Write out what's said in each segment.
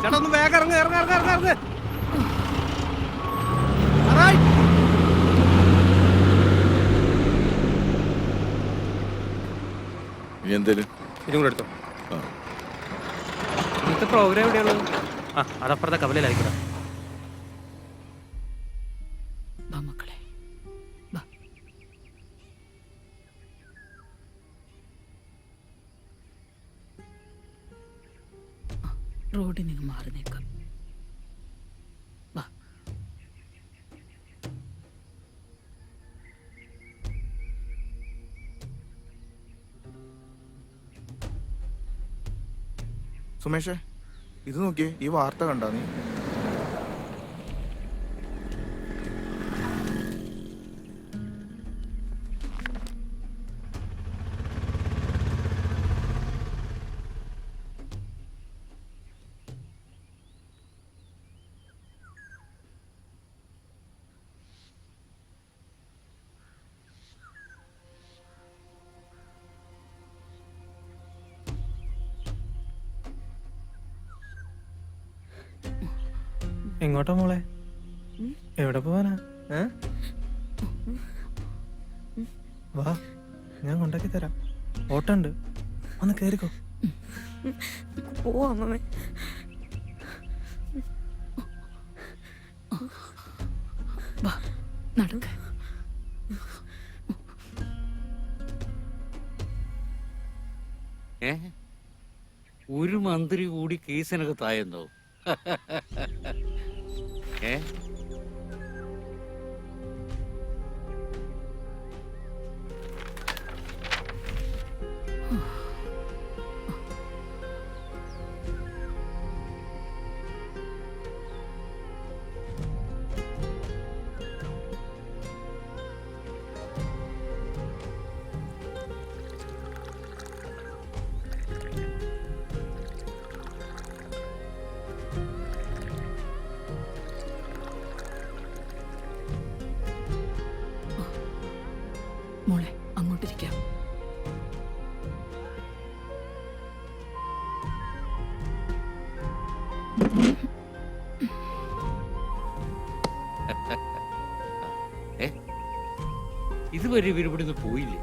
ചേട്ടാ ഒന്ന് വേഗം ഇറങ്ങ് ഇറങ്ങ് ഇറങ്ങ് ഇറങ്ങ് ഇറങ്ങ്. ഇനി എന്തേലും ഇതും കൂടെ എടുത്തോ. ഇന്നത്തെ പ്രോഗ്രാം എവിടെയുള്ളത്? ആ അതപ്പുറത്തെ കവലയിലായിക്കോട്ടെ. മക്കളെ റോഡിൽ നിന്ന് മാറി നിൽക്കാം. സുമേഷേ, ഇത് നോക്കിയേ, ഈ വാർത്ത കണ്ടാ നീ? എങ്ങോട്ടാ മോളെ? എവിടെ പോവാനാ? വാ, ഞാൻ കൊണ്ടാക്കി തരാം. ഓട്ടുണ്ട്, ഒന്ന് കേറിക്കോ. പോവാ നടക്ക. ഒരു മന്ത്രി കൂടി കേസിനകത്തായെന്നോ? മോളെ അങ്ങോട്ടിരിക്കാം. ഇതുവരെ ഇവരിവിടുന്ന് പോയില്ലേ?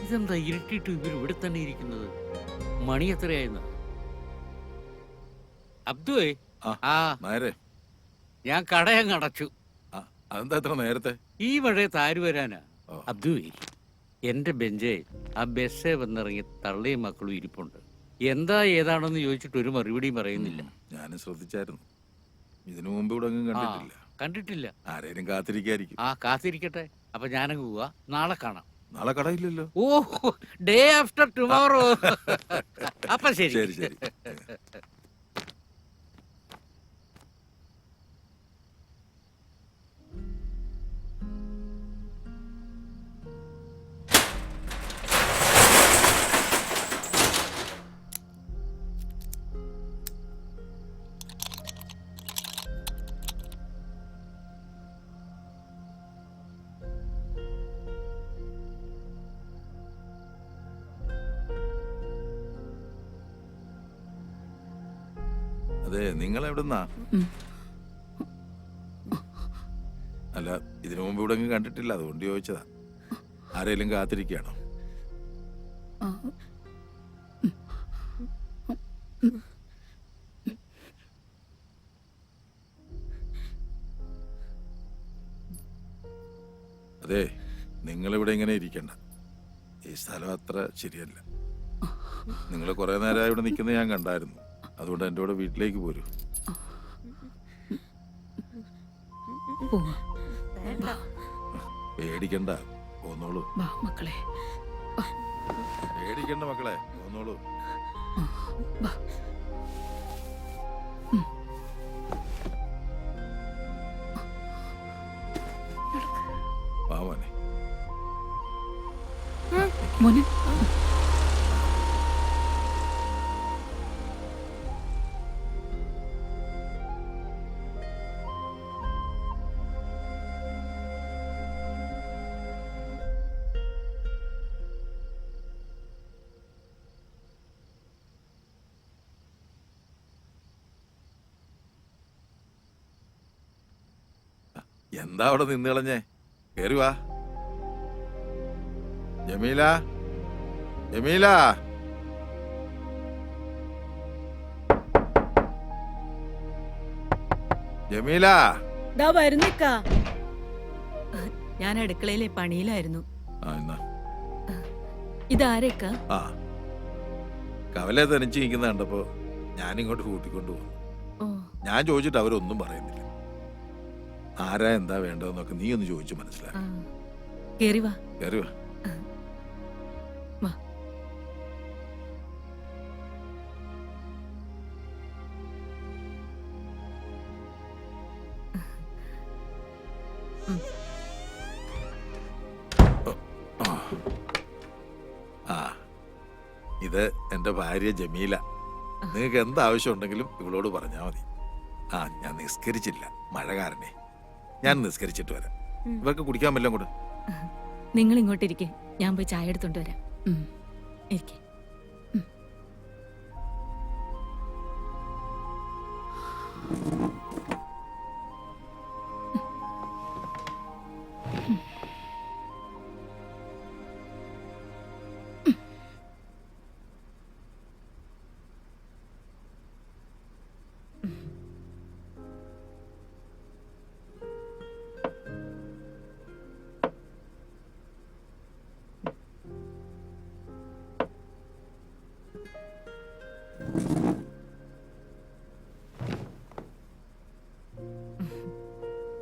ഇതെന്താ ഇരുട്ടിട്ട് ഇവർ ഇവിടെ തന്നെ ഇരിക്കുന്നത്? മണി എത്രയായിരുന്നു? അബ്ദുവേ, ഞാൻ കടയങ്ങ് അടച്ചു. അതെന്താ എത്ര നേരത്തെ? ഈ മഴയത്ത് ആര് വരാനാ? അബ്ദുവേ, എന്റെ ബെഞ്ചേ ആ ബസ്സേ വന്നിറങ്ങി തള്ളയും മക്കളും ഇരിപ്പുണ്ട്. എന്താ ഏതാണെന്ന് ചോദിച്ചിട്ട് ഒരു മറുപടിയും പറയുന്നില്ല. ഞാനും ശ്രദ്ധിച്ചായിരുന്നു. ഇതിനു മുമ്പ് ഇവിടെ കണ്ടിട്ടില്ല. കണ്ടിട്ടില്ല. ആരേലും കാത്തിരിക്കായിരിക്കും. കാത്തിരിക്കട്ടെ. അപ്പൊ ഞാനങ്ങ് പോവാ. നാളെ കാണാം. നാളെ കടയില്ലല്ലോ. ഓ, ഡേ ആഫ്റ്റർ ടുമോറോ. അപ്പൊ ശരി ശരി ശരി. അതെ, നിങ്ങൾ എവിടുന്നാ? അല്ല, ഇതിനു മുമ്പ് ഇവിടെ കണ്ടിട്ടില്ല, അതുകൊണ്ട് ചോദിച്ചതാ. ആരെങ്കിലും കാത്തിരിക്കുകയാണോ? അതെ, നിങ്ങളിവിടെ ഇങ്ങനെ ഇരിക്കണ്ട. ഈ സ്ഥലം അത്ര ശരിയല്ല. നിങ്ങൾ കുറെ നേരം ഇവിടെ നിൽക്കുന്നത് ഞാൻ കണ്ടായിരുന്നു. അതുകൊണ്ട് എൻ്റെ കൂടെ വീട്ടിലേക്ക് പോരൂ. പോവാ. പേടിക്കണ്ട, പോന്നോളൂ. വാ മക്കളെ. പേടിക്കണ്ട മക്കളെ, പോന്നോളൂ. വാ. വാ മോനെ. മോനെ. എന്താ അവിടെ നിന്ന് കളഞ്ഞേ? കേറി വാ. ജമീല, ജമീല. ജമീല. ദാ വരുന്നിക്കാ. ഞാൻ അടുക്കളയിലെ പണിയിലായിരുന്നു. ആ എന്നാ ഇതാരേക്കാ? ആ കവലെ തനിച്ച് നിൽക്കുന്ന കണ്ടപ്പോ ഞാനിങ്ങോട്ട് കൂട്ടിക്കൊണ്ടു പോകുന്നു. ഓ, ഞാൻ ചോദിച്ചിട്ട് അവരൊന്നും പറയുന്നില്ല. ആരാ എന്താ വേണ്ടതെന്നൊക്കെ നീ ഒന്ന് ചോദിച്ചു മനസ്സിലാക്കി. ആ. കേറി വാ. കയറി വാ. വാ. ആ ഇത് എന്റെ ഭാര്യ ജമീല. നിങ്ങൾക്ക് എന്താവശ്യം ഉണ്ടെങ്കിലും ഇവളോട് പറഞ്ഞാൽ മതി. ആ ഞാൻ നിസ്കരിച്ചില്ല, മഴ കാരണേ. ഞാൻ നിസ്കരിച്ചിട്ട് വരാം. ഇവർക്ക് കുടിക്കാൻ വല്ലതും കൂടെ. നിങ്ങൾ ഇങ്ങോട്ടിരിക്കെ, ഞാൻ പോയി ചായ എടുത്തോണ്ട് വരാം. ഇരിക്കെ.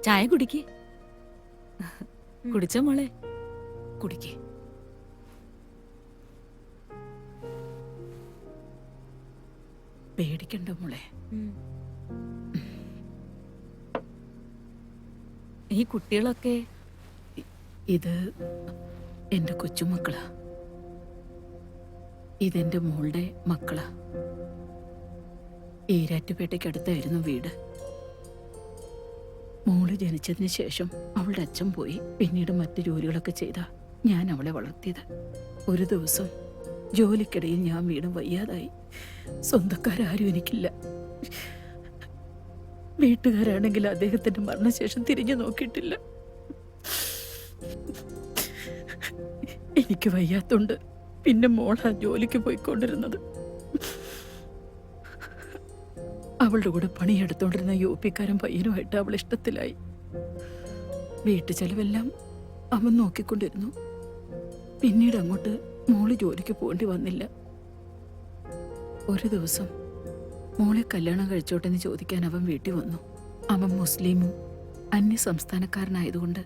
ചായ കുടിക്ക്. കുടിച്ചോ മോളെ? കുടിക്ക്. പേടിക്കണ്ട മോളെ. ഈ കുട്ടികളൊക്കെ ഇത് എന്റെ കൊച്ചുമക്കളാ. ഇതെന്റെ മോളുടെ മക്കളാ. ഈരാറ്റുപേട്ടയ്ക്കടുത്തായിരുന്നു വീട്. മോള് ജനിച്ചതിന് ശേഷം അവളുടെ അച്ഛൻ പോയി. പിന്നീട് മറ്റു ജോലികളൊക്കെ ചെയ്താ ഞാൻ അവളെ വളർത്തിയത്. ഒരു ദിവസം ജോലിക്കിടയിൽ ഞാൻ വീണ്ടും വയ്യാതായി. സ്വന്തക്കാരും എനിക്കില്ല. വീട്ടുകാരാണെങ്കിൽ അദ്ദേഹത്തിന്റെ മരണശേഷം തിരിഞ്ഞു നോക്കിയിട്ടില്ല. എനിക്ക് വയ്യാത്തോണ്ട് പിന്നെ മോളാ ജോലിക്ക് പോയിക്കൊണ്ടിരുന്നത്. അവളുടെ കൂടെ പണിയെടുത്തോണ്ടിരുന്ന യുപിക്കാരൻ പയ്യനുമായിട്ട് അവൾ ഇഷ്ടത്തിലായി. വീട്ടു ചെലവെല്ലാം അവൻ നോക്കിക്കൊണ്ടിരുന്നു. പിന്നീട് അങ്ങോട്ട് മോള് ജോലിക്ക് പോകേണ്ടി വന്നില്ല. ഒരു ദിവസം മോളെ കല്യാണം കഴിച്ചോട്ടെന്ന് ചോദിക്കാൻ അവൻ വീട്ടിൽ വന്നു. അവൻ മുസ്ലിമും അന്യ സംസ്ഥാനക്കാരനായതുകൊണ്ട്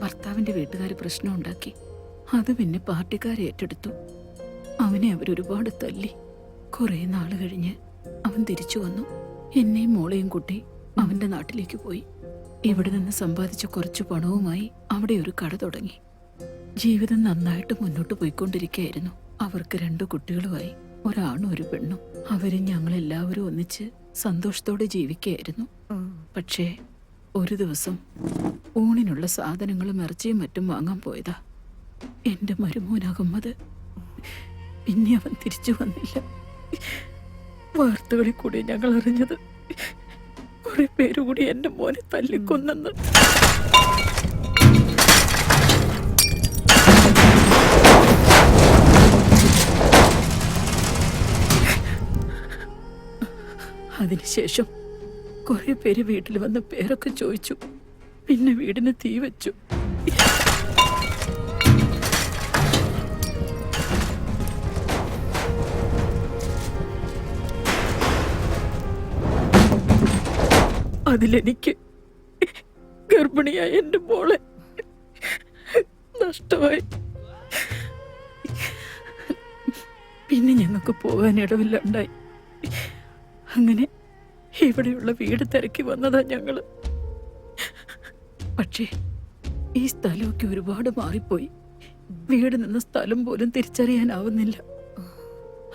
ഭർത്താവിന്റെ വീട്ടുകാർ പ്രശ്നം ഉണ്ടാക്കി. അത് പിന്നെ പാർട്ടിക്കാരെ ഏറ്റെടുത്തു. അവനെ അവരൊരുപാട് തല്ലി. കുറെ നാള് കഴിഞ്ഞ് അവൻ തിരിച്ചു വന്നു. എന്നെയും മോളെയും കൂട്ടി അവന്റെ നാട്ടിലേക്ക് പോയി. ഇവിടെ നിന്ന് സമ്പാദിച്ച കുറച്ചു പണവുമായി അവിടെ ഒരു കട തുടങ്ങി. ജീവിതം നന്നായിട്ട് മുന്നോട്ട് പോയിക്കൊണ്ടിരിക്കുകയായിരുന്നു. അവർക്ക് 2 കുട്ടികളുമായി, ഒരാണും ഒരു പെണ്ണും. അവര് ഞങ്ങളെല്ലാവരും ഒന്നിച്ച് സന്തോഷത്തോടെ ജീവിക്കുകയായിരുന്നു. പക്ഷേ ഒരു ദിവസം ഊണിനുള്ള സാധനങ്ങളും ഇറച്ചിയും മറ്റും വാങ്ങാൻ പോയതാ എന്റെ മരുമോൻ അഹമ്മദ്. പിന്നെ അവൻ തിരിച്ചു വന്നില്ല. വാർത്തകളിൽ കൂടി ഞങ്ങൾ അറിഞ്ഞത് കുറെ പേരുകൂടി എന്റെ മോനെ തല്ലിക്കൊന്നെന്ന്. അതിനുശേഷം കുറെ പേര് വീട്ടിൽ വന്ന് പേരൊക്കെ ചോദിച്ചു. പിന്നെ വീടിന് തീ വെച്ചു. അതിലെനിക്ക് ഗർഭിണിയായ എൻ്റെ മോളെ നഷ്ടമായി. പിന്നെ ഞങ്ങൾക്ക് പോകാൻ ഇടവില്ലാണ്ടായി. അങ്ങനെ ഇവിടെയുള്ള വീട് തിരക്കി വന്നതാ ഞങ്ങള്. പക്ഷേ ഈ സ്ഥലമൊക്കെ ഒരുപാട് മാറിപ്പോയി. വീട് നിന്ന സ്ഥലം പോലും തിരിച്ചറിയാനാവുന്നില്ല.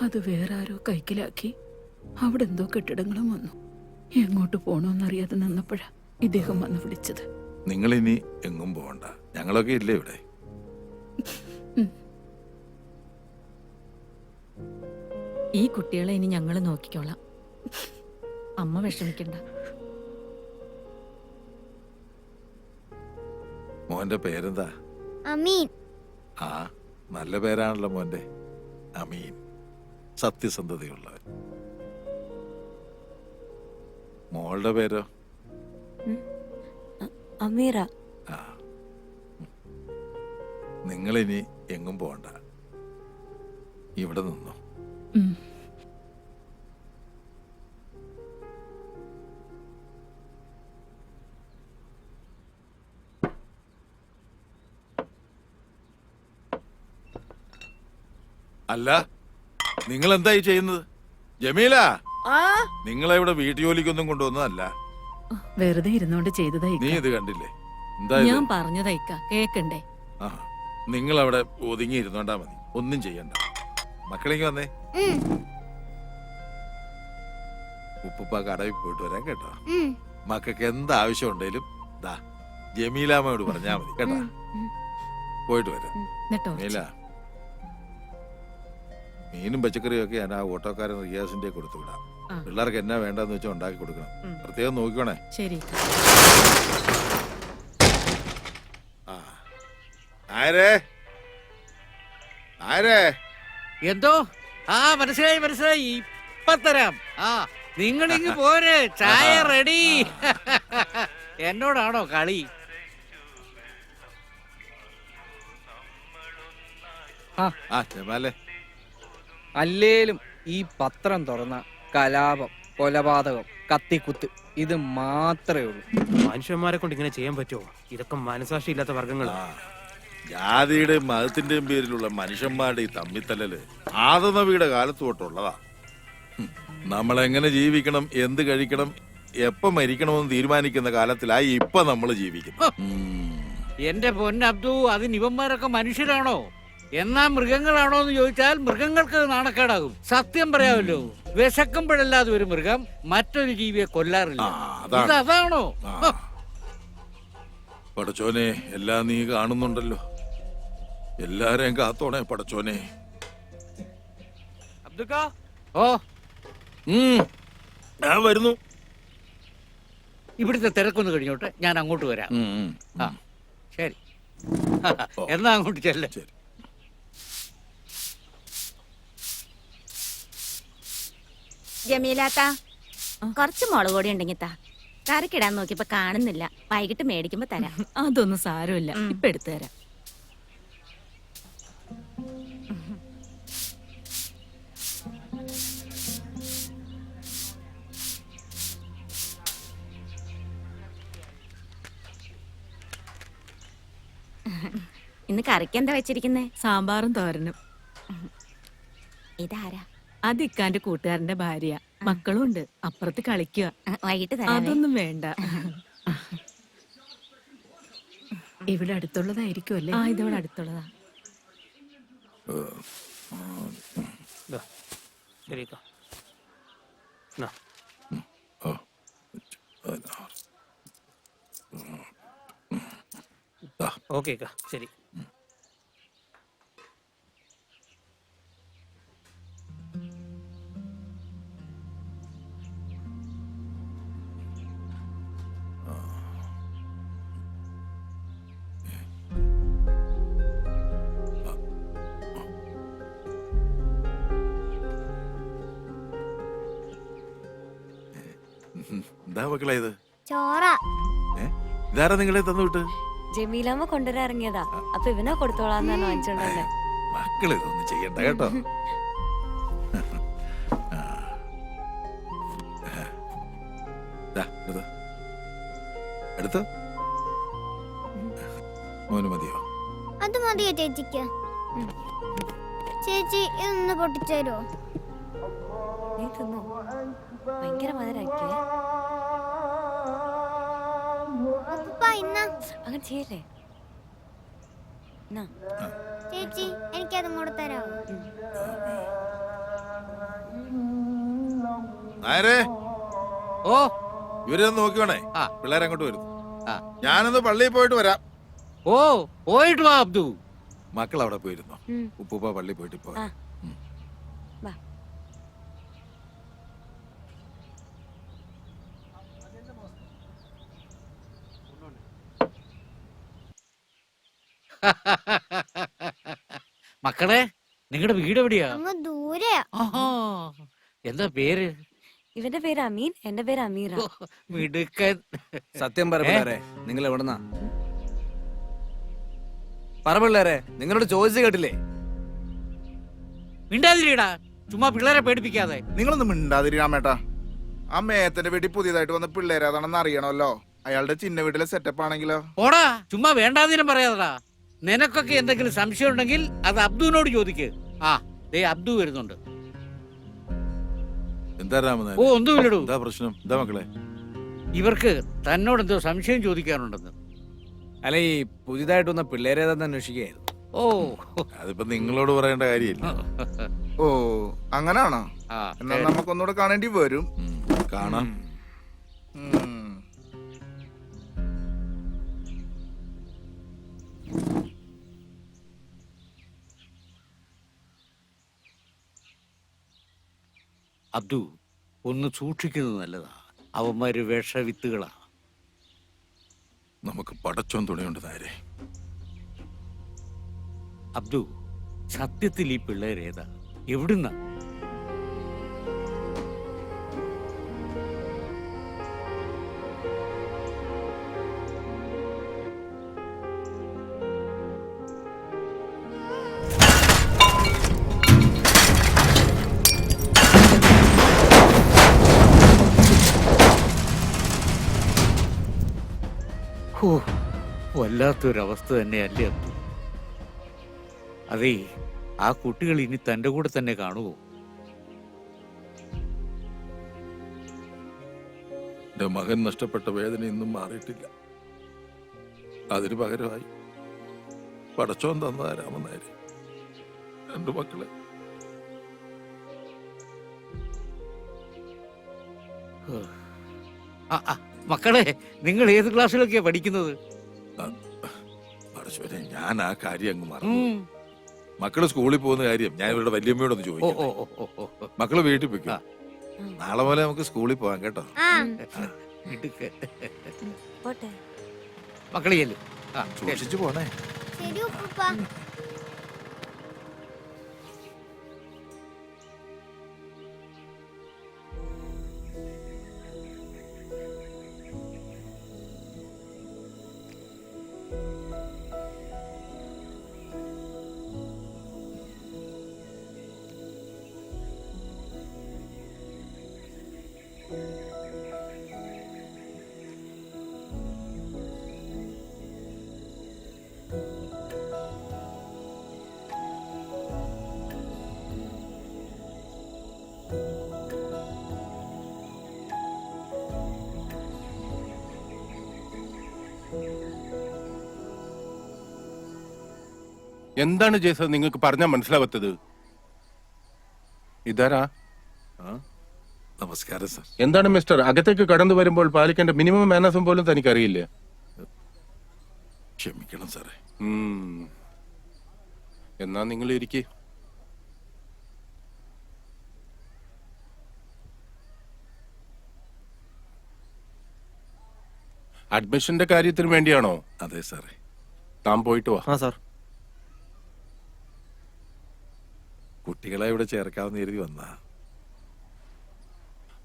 അത് വേറെ ആരോ കൈക്കലാക്കി അവിടെ എന്തോ കെട്ടിടങ്ങളും വന്നു. എങ്ങോട്ട് പോണോന്നറിയാതെ നിന്നപ്പോഴാ ഇദ്ദേഹം വന്ന് വിളിച്ചത്. നിങ്ങളിനി എങ്ങും പോകണ്ട, ഞങ്ങളൊക്കെ ഇല്ലേ ഇവിടെ. ഈ കുട്ടികളെ ഇനി ഞങ്ങൾ നോക്കിക്കോളാം. അമ്മ വിഷമിക്കണ്ട. മോന്റെ പേരെന്താ? അമീൻ. ആ, നല്ല പേരാണല്ലോ മോന്റെ. അമീൻ, സത്യസന്ധതയുള്ളവൻ. മോളുടെ പേരോ? അമീറ. ആ, നിങ്ങളിനി എങ്ങും പോകണ്ട, ഇവിടെ നിന്നോ. ഉം. അല്ല, നിങ്ങൾ എന്തായി ചെയ്യുന്നത്? ജമീല, നിങ്ങളെ ഇവിടെ വീട്ടുജോലിക്കൊന്നും കൊണ്ടുവന്നതല്ല. വെറുതെ ഇരുന്നോണ്ട് ചെയ്തതാ നീ ഇക്ക. ഇത് കണ്ടില്ലേ? എന്താ ഞാൻ പറഞ്ഞതായിക്ക കേക്കണ്ടേ? ആ, നിങ്ങൾ അവിടെ ഒതുങ്ങി ഇരുന്നോണ്ടാ മതി, ഒന്നും ചെയ്യണ്ട. മക്കളെങ്കിൽ വന്നേ. ഉപ്പുപ്പ കടവിൽ പോയിട്ട് വരാൻ കേട്ടോ. മക്കൾക്ക് എന്ത് ആവശ്യം ഉണ്ടെങ്കിലും ദാ ജമീലാമ്മയോട് പറഞ്ഞാ മതി കേട്ടാ. പോയിട്ട് വരാം. എന്നിട്ടോ ജമീല, മീനും പച്ചക്കറിയും ഒക്കെ ഞാൻ ആ ഓട്ടോക്കാരൻ റിയാസിന്റെ കൊടുത്തു വിടാം. ആ. പിള്ളേർക്ക് എന്നാ വേണ്ടെന്ന് വെച്ചാൽ ഉണ്ടാക്കി കൊടുക്കണം. പ്രത്യേകം നോക്കിക്കോണേ. ശരി. ആ, ആരേ ആരേ എന്തോ? ആ, മനസ്സിലായി മനസ്സിലായി, ഇപ്പൊ തരാം. ആ, നിങ്ങളിങ്ങ് പോരെ, ചായ റെഡി. എന്നോടാണോ കളി? ആ ജമാലേ, അല്ലേലും ഈ പത്രം തുറന്ന കലാപം, കൊലപാതകം, കത്തിക്കുത്ത് ഇത് മാത്രമേ ഉള്ളൂ. മനുഷ്യന്മാരെ കൊണ്ട് ഇങ്ങനെ ചെയ്യാൻ പറ്റുമോ? ഇതൊക്കെ മനസാക്ഷി ഇല്ലാത്ത വർഗങ്ങളാ. ആ, ജാതിയുടെയും മതത്തിന്റെയും പേരിലുള്ള മനുഷ്യന്മാരുടെ ഈ തമ്മിത്തല്ലല് ആദനവിയുടെ കാലത്ത് തൊട്ടുള്ളതാ. നമ്മളെങ്ങനെ ജീവിക്കണം, എന്ത് കഴിക്കണം, എപ്പോ മരിക്കണമെന്ന് തീരുമാനിക്കുന്ന കാലത്തിലായി ഇപ്പൊ നമ്മൾ ജീവിക്കുന്നു. എന്റെ പൊന്നബ്ദു, അതിന് ഇവന്മാരൊക്കെ മനുഷ്യരാണോ? എന്നാ മൃഗങ്ങളാണോ എന്ന് ചോദിച്ചാൽ മൃഗങ്ങൾക്ക് നാണക്കേടാകും. സത്യം പറയാമല്ലോ, വിശക്കുമ്പോഴല്ലാതെ ഒരു മൃഗം മറ്റൊരു ജീവിയെ കൊല്ലാറില്ല. അതാണോ? പടച്ചോനെ, എല്ലാം നീ കാണുന്നുണ്ടല്ലോ. എല്ലാരെയും കാത്തോണേ പടച്ചോനെ. അബ്ദുക്കാ, ഓ, ഞാൻ വരുന്നു. ഇവിടുത്തെ തിരക്കൊന്ന് കഴിഞ്ഞോട്ടെ, ഞാൻ അങ്ങോട്ട് വരാം. ആ, ശരി. എന്നാ അങ്ങോട്ട് ചെല്ലേ. ശരി. ജമീലാത്ത, കുറച്ച് മുളക് പൊടി ഉണ്ടെങ്കിൽ താ. കറിക്കിടാൻ നോക്കിയപ്പോ കാണുന്നില്ല. വൈകിട്ട് മേടിക്കുമ്പോ തരാം. അതൊന്നും സാരമില്ല, ഇപ്പൊ എടുത്തു തരാം. ഇന്ന് കറിക്ക് എന്താ വെച്ചിരിക്കുന്നേ? സാമ്പാറും തോരനും. ഇതാരാ? അത് ഇക്കാന്റെ കൂട്ടുകാരന്റെ ഭാര്യ. മക്കളും ഉണ്ട്, അപ്പുറത്ത് കളിക്കുക. വൈകിട്ട് തരാം. അതൊന്നും വേണ്ട. ഇവിടെ അടുത്തുള്ളതായിരിക്കും അല്ലേ? ആ, ഇതോടെ അടുത്തുള്ളതാ. ശരി. ഓക്കെ, ശരി. എന്താ മക്കളെ ഇത്? ചോറ. ഇതാരാ നിങ്ങളെ തന്നു വിട്ട്? ജമീലമ്മ കൊണ്ടുവരാറിങ്ങിയതാ. അപ്പൊ ഇവനാ കൊടുത്തോളാന്നാണ് വാങ്ങിച്ചോണ്ടല്ലേ. മക്കളെ ഇതൊന്നും ചെയ്യണ്ട കേട്ടോ. ദാ, ഇത്. മോന് മതിയോ? അത് മതിയോ ചേച്ചിക്ക്? ചേച്ചി ഇതൊന്ന് പൊട്ടിച്ചേരോ? നീ തിന്നോ? ഭയങ്കര മധുരാക്കിയേ. അങ്ങനെ ചെയ്യല്ലേ. ചേച്ചി എനിക്കതും കൂടെ തരാമോ? നായരെ, ഓ ഇവരൊന്ന് നോക്കിക്കോണേ. ആ. പിള്ളേരെ അങ്ങോട്ട് വരുന്നു. ആ. ഞാനൊന്ന് പള്ളിയിൽ പോയിട്ട് വരാം. ഓ പോയിട്ട് വാ അബ്ദു. മക്കൾ അവിടെ പോയിരുന്നു. ഉപ്പൂപ്പ പള്ളിയിൽ പോയിട്ട് ഇപ്പോ വരാം. വാ. മക്കളെ, നിങ്ങളുടെ വീട് എവിടെയാ? അങ്ങ് ദൂരെയാ. ആഹാ, എന്താ പേര്? ഇവന്റെ പേര് അമീൻ, എന്റെ പേര് അമീറ. ഓ, മിടുക്കൻ. സത്യം പറ പിള്ളേരെ, നിങ്ങൾ എവിടെന്നാ? പറ പിള്ളേരെ, നിങ്ങളോട് ചോദിച്ചു കേട്ടില്ലേ? മിണ്ടാതിരിടാ, ചുമ്മാ പിള്ളേരെ പേടിപ്പിക്കാതെ. നിങ്ങളൊന്നും മിണ്ടാതിരിക്കാമേട്ടാ. ആ മേത്തന്റെ വീട്ടിൽ പുതിയതായിട്ട് വന്ന പിള്ളേരേതാണെന്ന് അറിയണമല്ലോ. അയാളുടെ ചിന്ന വീട്ടിലെ സെറ്റപ്പ് ആണെങ്കിലോ? ഓടാ, ചുമ്മാ വേണ്ടാതിനും പറയാതടാ. നിനക്കൊക്കെ എന്തെങ്കിലും സംശയം ഉണ്ടെങ്കിൽ അത് അബ്ദുവിനോട് ചോദിക്ക്. ആ ദേ അബ്ദു വരുന്നുണ്ട്. എന്താ രാമനായർ? ഓ ഒന്നുമില്ലടൂ. എന്താ പ്രശ്നം? എന്താ മക്കളെ? ഇവർക്ക് തന്നോട് എന്തോ സംശയം ചോദിക്കാനുണ്ടെന്ന്. അല്ല, ഈ പുതിയതായിട്ട് വന്ന പിള്ളേരേതാന്ന് അന്വേഷിക്കുകയായിരുന്നു. ഓ അതിപ്പോ നിങ്ങളോട് പറയേണ്ട കാര്യമില്ല. ഓ അങ്ങനാണോ? ആ, എന്നാൽ നമുക്കൊന്നുകൂടെ കാണേണ്ടി വരും. കാണാം. ഉം. അബ്ദു, ഒന്ന് സൂക്ഷിക്കുന്നത് നല്ലതാ. അവന്മാര് വിഷവിത്തുകളാ. നമുക്ക് പടച്ചോൻ തുണയുണ്ട് നായരെ. അബ്ദു, സത്യത്തിൽ ഈ പിള്ളേരേതാ? എവിടുന്നാ? ഓ, വല്ലാത്തൊരവസ്ഥ തന്നെയല്ലേ അബ്ദു. അതേ, ആ കുട്ടികൾ ഇനി തന്റെ കൂടെ തന്നെ കാണുമോ? എന്റെ മകൻ നഷ്ടപ്പെട്ട വേദന ഇന്നും മാറിയിട്ടില്ല. അതിന് പകരമായി പടച്ചോൻ തന്നതാ രാമനായരെ, രണ്ടു മക്കളെ. മക്കളെ, നിങ്ങൾ ഏത് ക്ലാസ്സിലൊക്കെയാ പഠിക്കുന്നത്? പടച്ചോനെ, ഞാൻ ആ കാര്യം അങ്ങ് മറന്നു. മക്കള് സ്കൂളിൽ പോകുന്ന കാര്യം ഞാൻ ഇവരുടെ വല്യമ്മയോടൊന്ന് ഓ ചോദിക്കാം. ഓ ഓ ഓ ഓ. മക്കള് വീട്ടിൽ പോയിക്കോ. നാളെ പോലെ നമുക്ക് സ്കൂളിൽ പോവാം കേട്ടോ. ആ മിടുക്കൻ. പോട്ടെ. മക്കളെ ചെല്ല്. ആ, സൂക്ഷിച്ചു പോണേ. ശരി ഉപ്പൂപ്പ. എന്താണ് ജേസ നിങ്ങൾക്ക് പറഞ്ഞാൽ മനസ്സിലാവാത്തത്? ഇതാരാ? നമസ്കാരം സർ. എന്താണ് മിസ്റ്റർ, അകത്തേക്ക് കടന്നു വരുമ്പോൾ പാലിക്കേണ്ട മിനിമം മാനേഴ്സും പോലും തനിക്കറിയില്ലേ? ക്ഷമിക്കണം സാറേ. എന്നാ നിങ്ങൾ ഇരിക്കേ. അഡ്മിഷന്റെ കാര്യത്തിന് വേണ്ടിയാണോ? അതെ സാറേ. താൻ പോയിട്ട് വാ. ആ സാർ. കുട്ടികളെ ഇവിടെ ചേർക്കാവുന്ന കരുതി വന്നാ.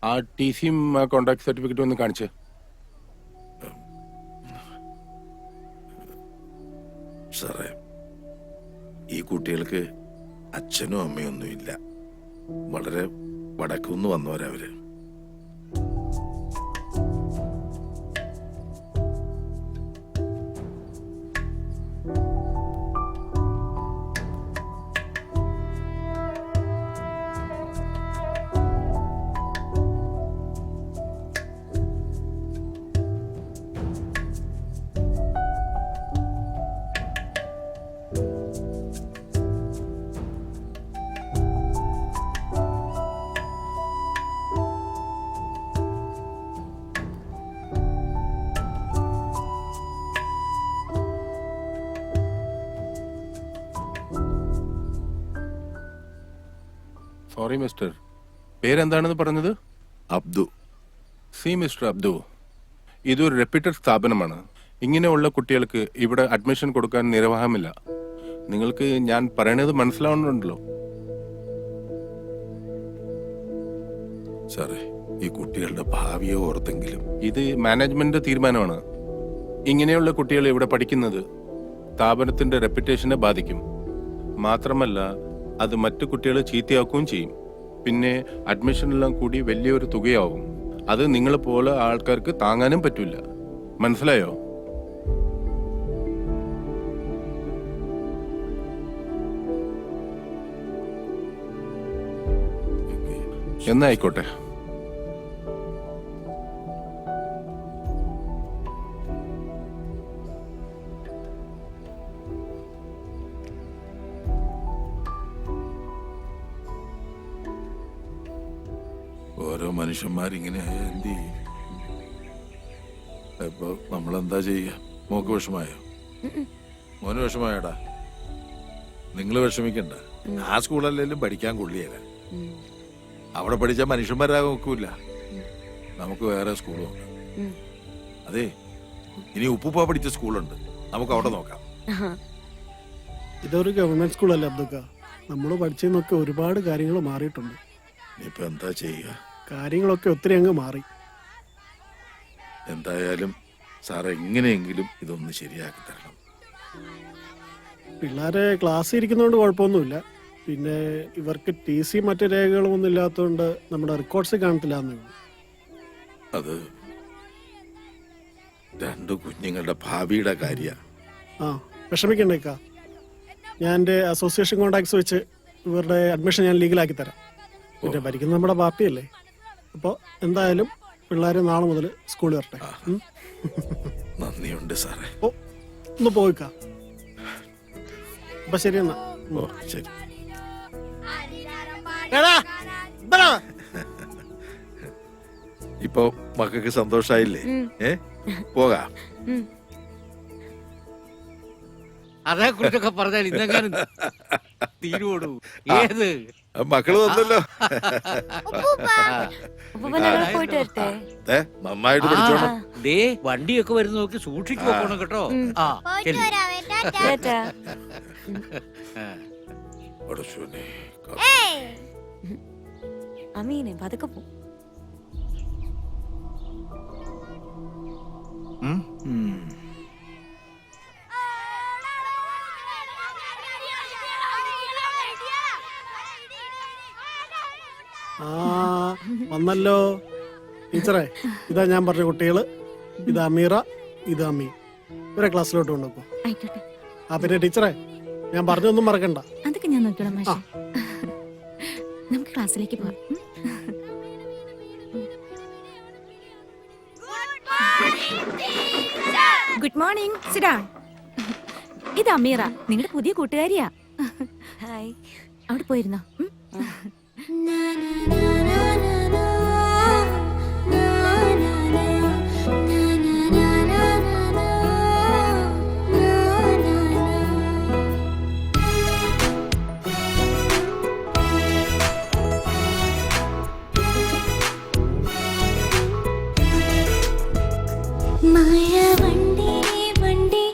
ആ ടി സിയും കോണ്ടാക്ട് സർട്ടിഫിക്കറ്റും ഒന്ന് കാണിച്ച്. സാറേ, ഈ കുട്ടികൾക്ക് അച്ഛനും അമ്മയും ഒന്നുമില്ല. വളരെ വടക്കുന്ന് വന്നവരവര്. സോറി മിസ്റ്റർ, പേരെന്താണെന്ന് പറഞ്ഞത്? അബ്ദു. സി മിസ്റ്റർ അബ്ദു, ഇതൊരു റെപ്യൂട്ടഡ് സ്ഥാപനമാണ്. ഇങ്ങനെയുള്ള കുട്ടികൾക്ക് ഇവിടെ അഡ്മിഷൻ കൊടുക്കാൻ നിർവാഹമില്ല. നിങ്ങൾക്ക് ഞാൻ പറയണത് മനസ്സിലാവുന്നുണ്ടല്ലോ. സാറേ, ഈ കുട്ടികളുടെ ഭാവിയെ ഓർത്തെങ്കിലും. ഇത് മാനേജ്മെന്റ് തീരുമാനമാണ്. ഇങ്ങനെയുള്ള കുട്ടികൾ ഇവിടെ പഠിക്കുന്നത് സ്ഥാപനത്തിന്റെ റെപ്യൂട്ടേഷനെ ബാധിക്കും. മാത്രമല്ല, അത് മറ്റു കുട്ടികളെ ചീത്തയാക്കുകയും ചെയ്യും. പിന്നെ അഡ്മിഷനെല്ലാം കൂടി വലിയൊരു തുകയാവും. അത് നിങ്ങളെ പോലെ ആൾക്കാർക്ക് താങ്ങാനും പറ്റില്ല. മനസ്സിലായോ? എന്നാ ആയിക്കോട്ടെ. ഓരോ മനുഷ്യന്മാരിങ്ങനെ ആയാൽ എന്ത് ചെയ്യും? ഇപ്പൊ നമ്മളെന്താ ചെയ്യുക? മോക്ക് വിഷമായോ? മോന് വിഷമായോടാ? നിങ്ങൾ വിഷമിക്കണ്ട. ആ സ്കൂളല്ലേലും പഠിക്കാൻ കൊള്ളിയല്ല. അവിടെ പഠിച്ച മനുഷ്യന്മാരാകാൻ നോക്കൂല. നമുക്ക് വേറെ സ്കൂളുണ്ട്. അതെ, ഇനി ഉപ്പുപ്പ പഠിച്ച സ്കൂളുണ്ട്, നമുക്ക് അവിടെ നോക്കാം. ഇതൊരു ഗവൺമെന്റ് സ്കൂളല്ലേ അബ്ദുക്ക? നമ്മൾ പഠിച്ചതിനൊക്കെ ഒരുപാട് കാര്യങ്ങൾ മാറിയിട്ടുണ്ട്. ഇനിയിപ്പോ എന്താ ചെയ്യുക? കാര്യങ്ങളൊക്കെ ഒത്തിരി അങ്ങ് മാറി. എന്തായാലും സാറ് എങ്ങനെയെങ്കിലും ഇതൊന്ന് ശരിയാക്കി തരണം. പിള്ളേരെ ക്ലാസ്സിൽ ഇരിക്കുന്നതുകൊണ്ട് കുഴപ്പമൊന്നുമില്ല. പിന്നെ ഇവർക്ക് TC മറ്റു രേഖകളും ഒന്നും ഇല്ലാത്തതുകൊണ്ട് നമ്മുടെ റെക്കോർഡ്സ് കാണത്തില്ല എന്നേ ഉള്ളൂ. അത് രണ്ടു കുഞ്ഞുങ്ങളുടെ ഭാവിയുടെ കാര്യ. ആ, വിഷമിക്കണ്ടേക്കാ. ഞാൻ എൻ്റെ അസോസിയേഷൻ കോണ്ടാക്ട്സ് വെച്ച് ഇവരുടെ അഡ്മിഷൻ ഞാൻ ലീഗലാക്കി തരാം. പിന്നെ ഭരിക്കുന്ന നമ്മുടെ പാർട്ടിയല്ലേ. അപ്പോൾ എന്തായാലും പിള്ളേർ നാളെ മുതൽ സ്കൂളിൽ വരട്ടെ. നന്ദിയുണ്ട് സാറേ. ഓ, ഒന്ന് പോയിക്കാ. അപ്പൊ ശരി എന്നാ. ഓ ശരി. ഇപ്പൊ മക്കൾക്ക് സന്തോഷായില്ലേ? പോകാം. അതേ കുറിച്ചൊക്കെ പറഞ്ഞാൽ ഇന്നെങ്ങാനും തീരുവോടൂ. ഏത് മക്കള് വന്നല്ലോ. പോയിട്ട് വരട്ടെ. നന്നായിട്ട് പഠിച്ചോണം. ദേ വണ്ടിയൊക്കെ വരുന്ന നോക്കി സൂക്ഷിച്ചു പോകണം കേട്ടോ. ആ പോയിട്ട് ശരി. വരാവേ. ടാറ്റാ. പടച്ചോനെ. ഏയ്. അമീനെ പതുക്കെ പോ. ആ, വന്നല്ലോ ടീച്ചറെ. ഇതാ ഞാൻ പറഞ്ഞ കുട്ടികള്. ഇത് അമീറ, ഇത് അമ്മി. ഇവരെ ക്ലാസ്സിലോട്ട് കൊണ്ടുപോ. ആയിക്കോട്ടെ. ആ പിന്നെ ടീച്ചറെ, ഞാൻ പറഞ്ഞൊന്നും മറക്കണ്ട. അതൊക്കെ ഞാൻ നോക്കിയോളാം മാഷെ. നമുക്ക് ക്ലാസ്സിലേക്ക് പോവാം. Good morning. Sit down. ഇത് അമീറ, നിങ്ങളുടെ പുതിയ കൂട്ടുകാരിയാ. ഹായ്. അവിടെ പോയിരുന്നോ? മഴ വണ്ടി വണ്ടി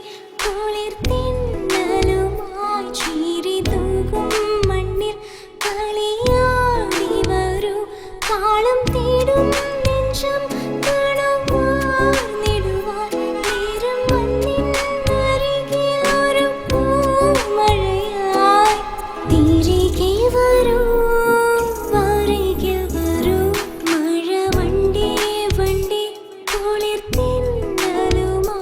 കുളിർ തിന്നലുമാ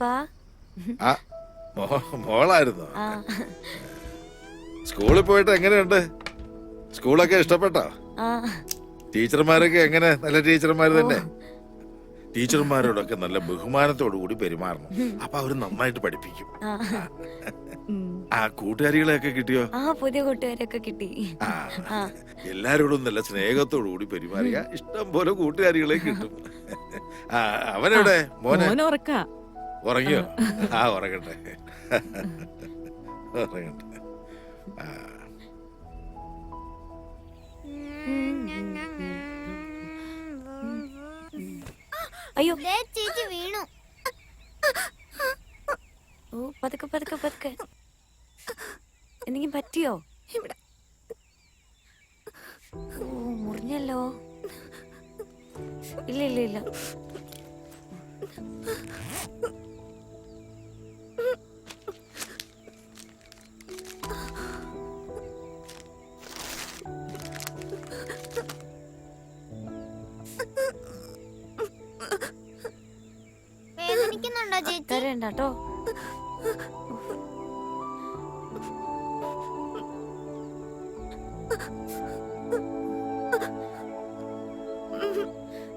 അപ്പാ ആ മോളായിരുന്നോ? സ്കൂളിൽ പോയിട്ട് എങ്ങനെയുണ്ട്? സ്കൂളൊക്കെ ഇഷ്ടപ്പെട്ടോ? ടീച്ചർമാരൊക്കെ എങ്ങനെ? നല്ല ടീച്ചർമാർ തന്നെ. ടീച്ചർമാരോടൊക്കെ നല്ല ബഹുമാനത്തോടു കൂടി പെരുമാറണം. അപ്പൊ അവര് നന്നായിട്ട് പഠിപ്പിക്കും. ആ കൂട്ടുകാരികളെയൊക്കെ കിട്ടിയോ? പുതിയ കൂട്ടുകാരൊക്കെ കിട്ടി. എല്ലാരോടും നല്ല സ്നേഹത്തോടു കൂടി പെരുമാറിയ ഇഷ്ടം പോലെ കൂട്ടുകാരികളെ കിട്ടും. അവനെവിടെ? മോനെ ഉറങ്ങിയോ? ഉറങ്ങട്ടെ ഉറങ്ങട്ടെ. അയ്യോ ചേച്ചി വീണു. ഓ പതുക്കെ പതുക്കെ പതുക്കെ. എന്തെങ്കിലും പറ്റിയോ? ഓ മുറിഞ്ഞല്ലോ. ഇല്ല ഇല്ല ഇല്ല. വേദനിക്കുന്നുണ്ടോ ചേച്ചി? തരണ്ടോ?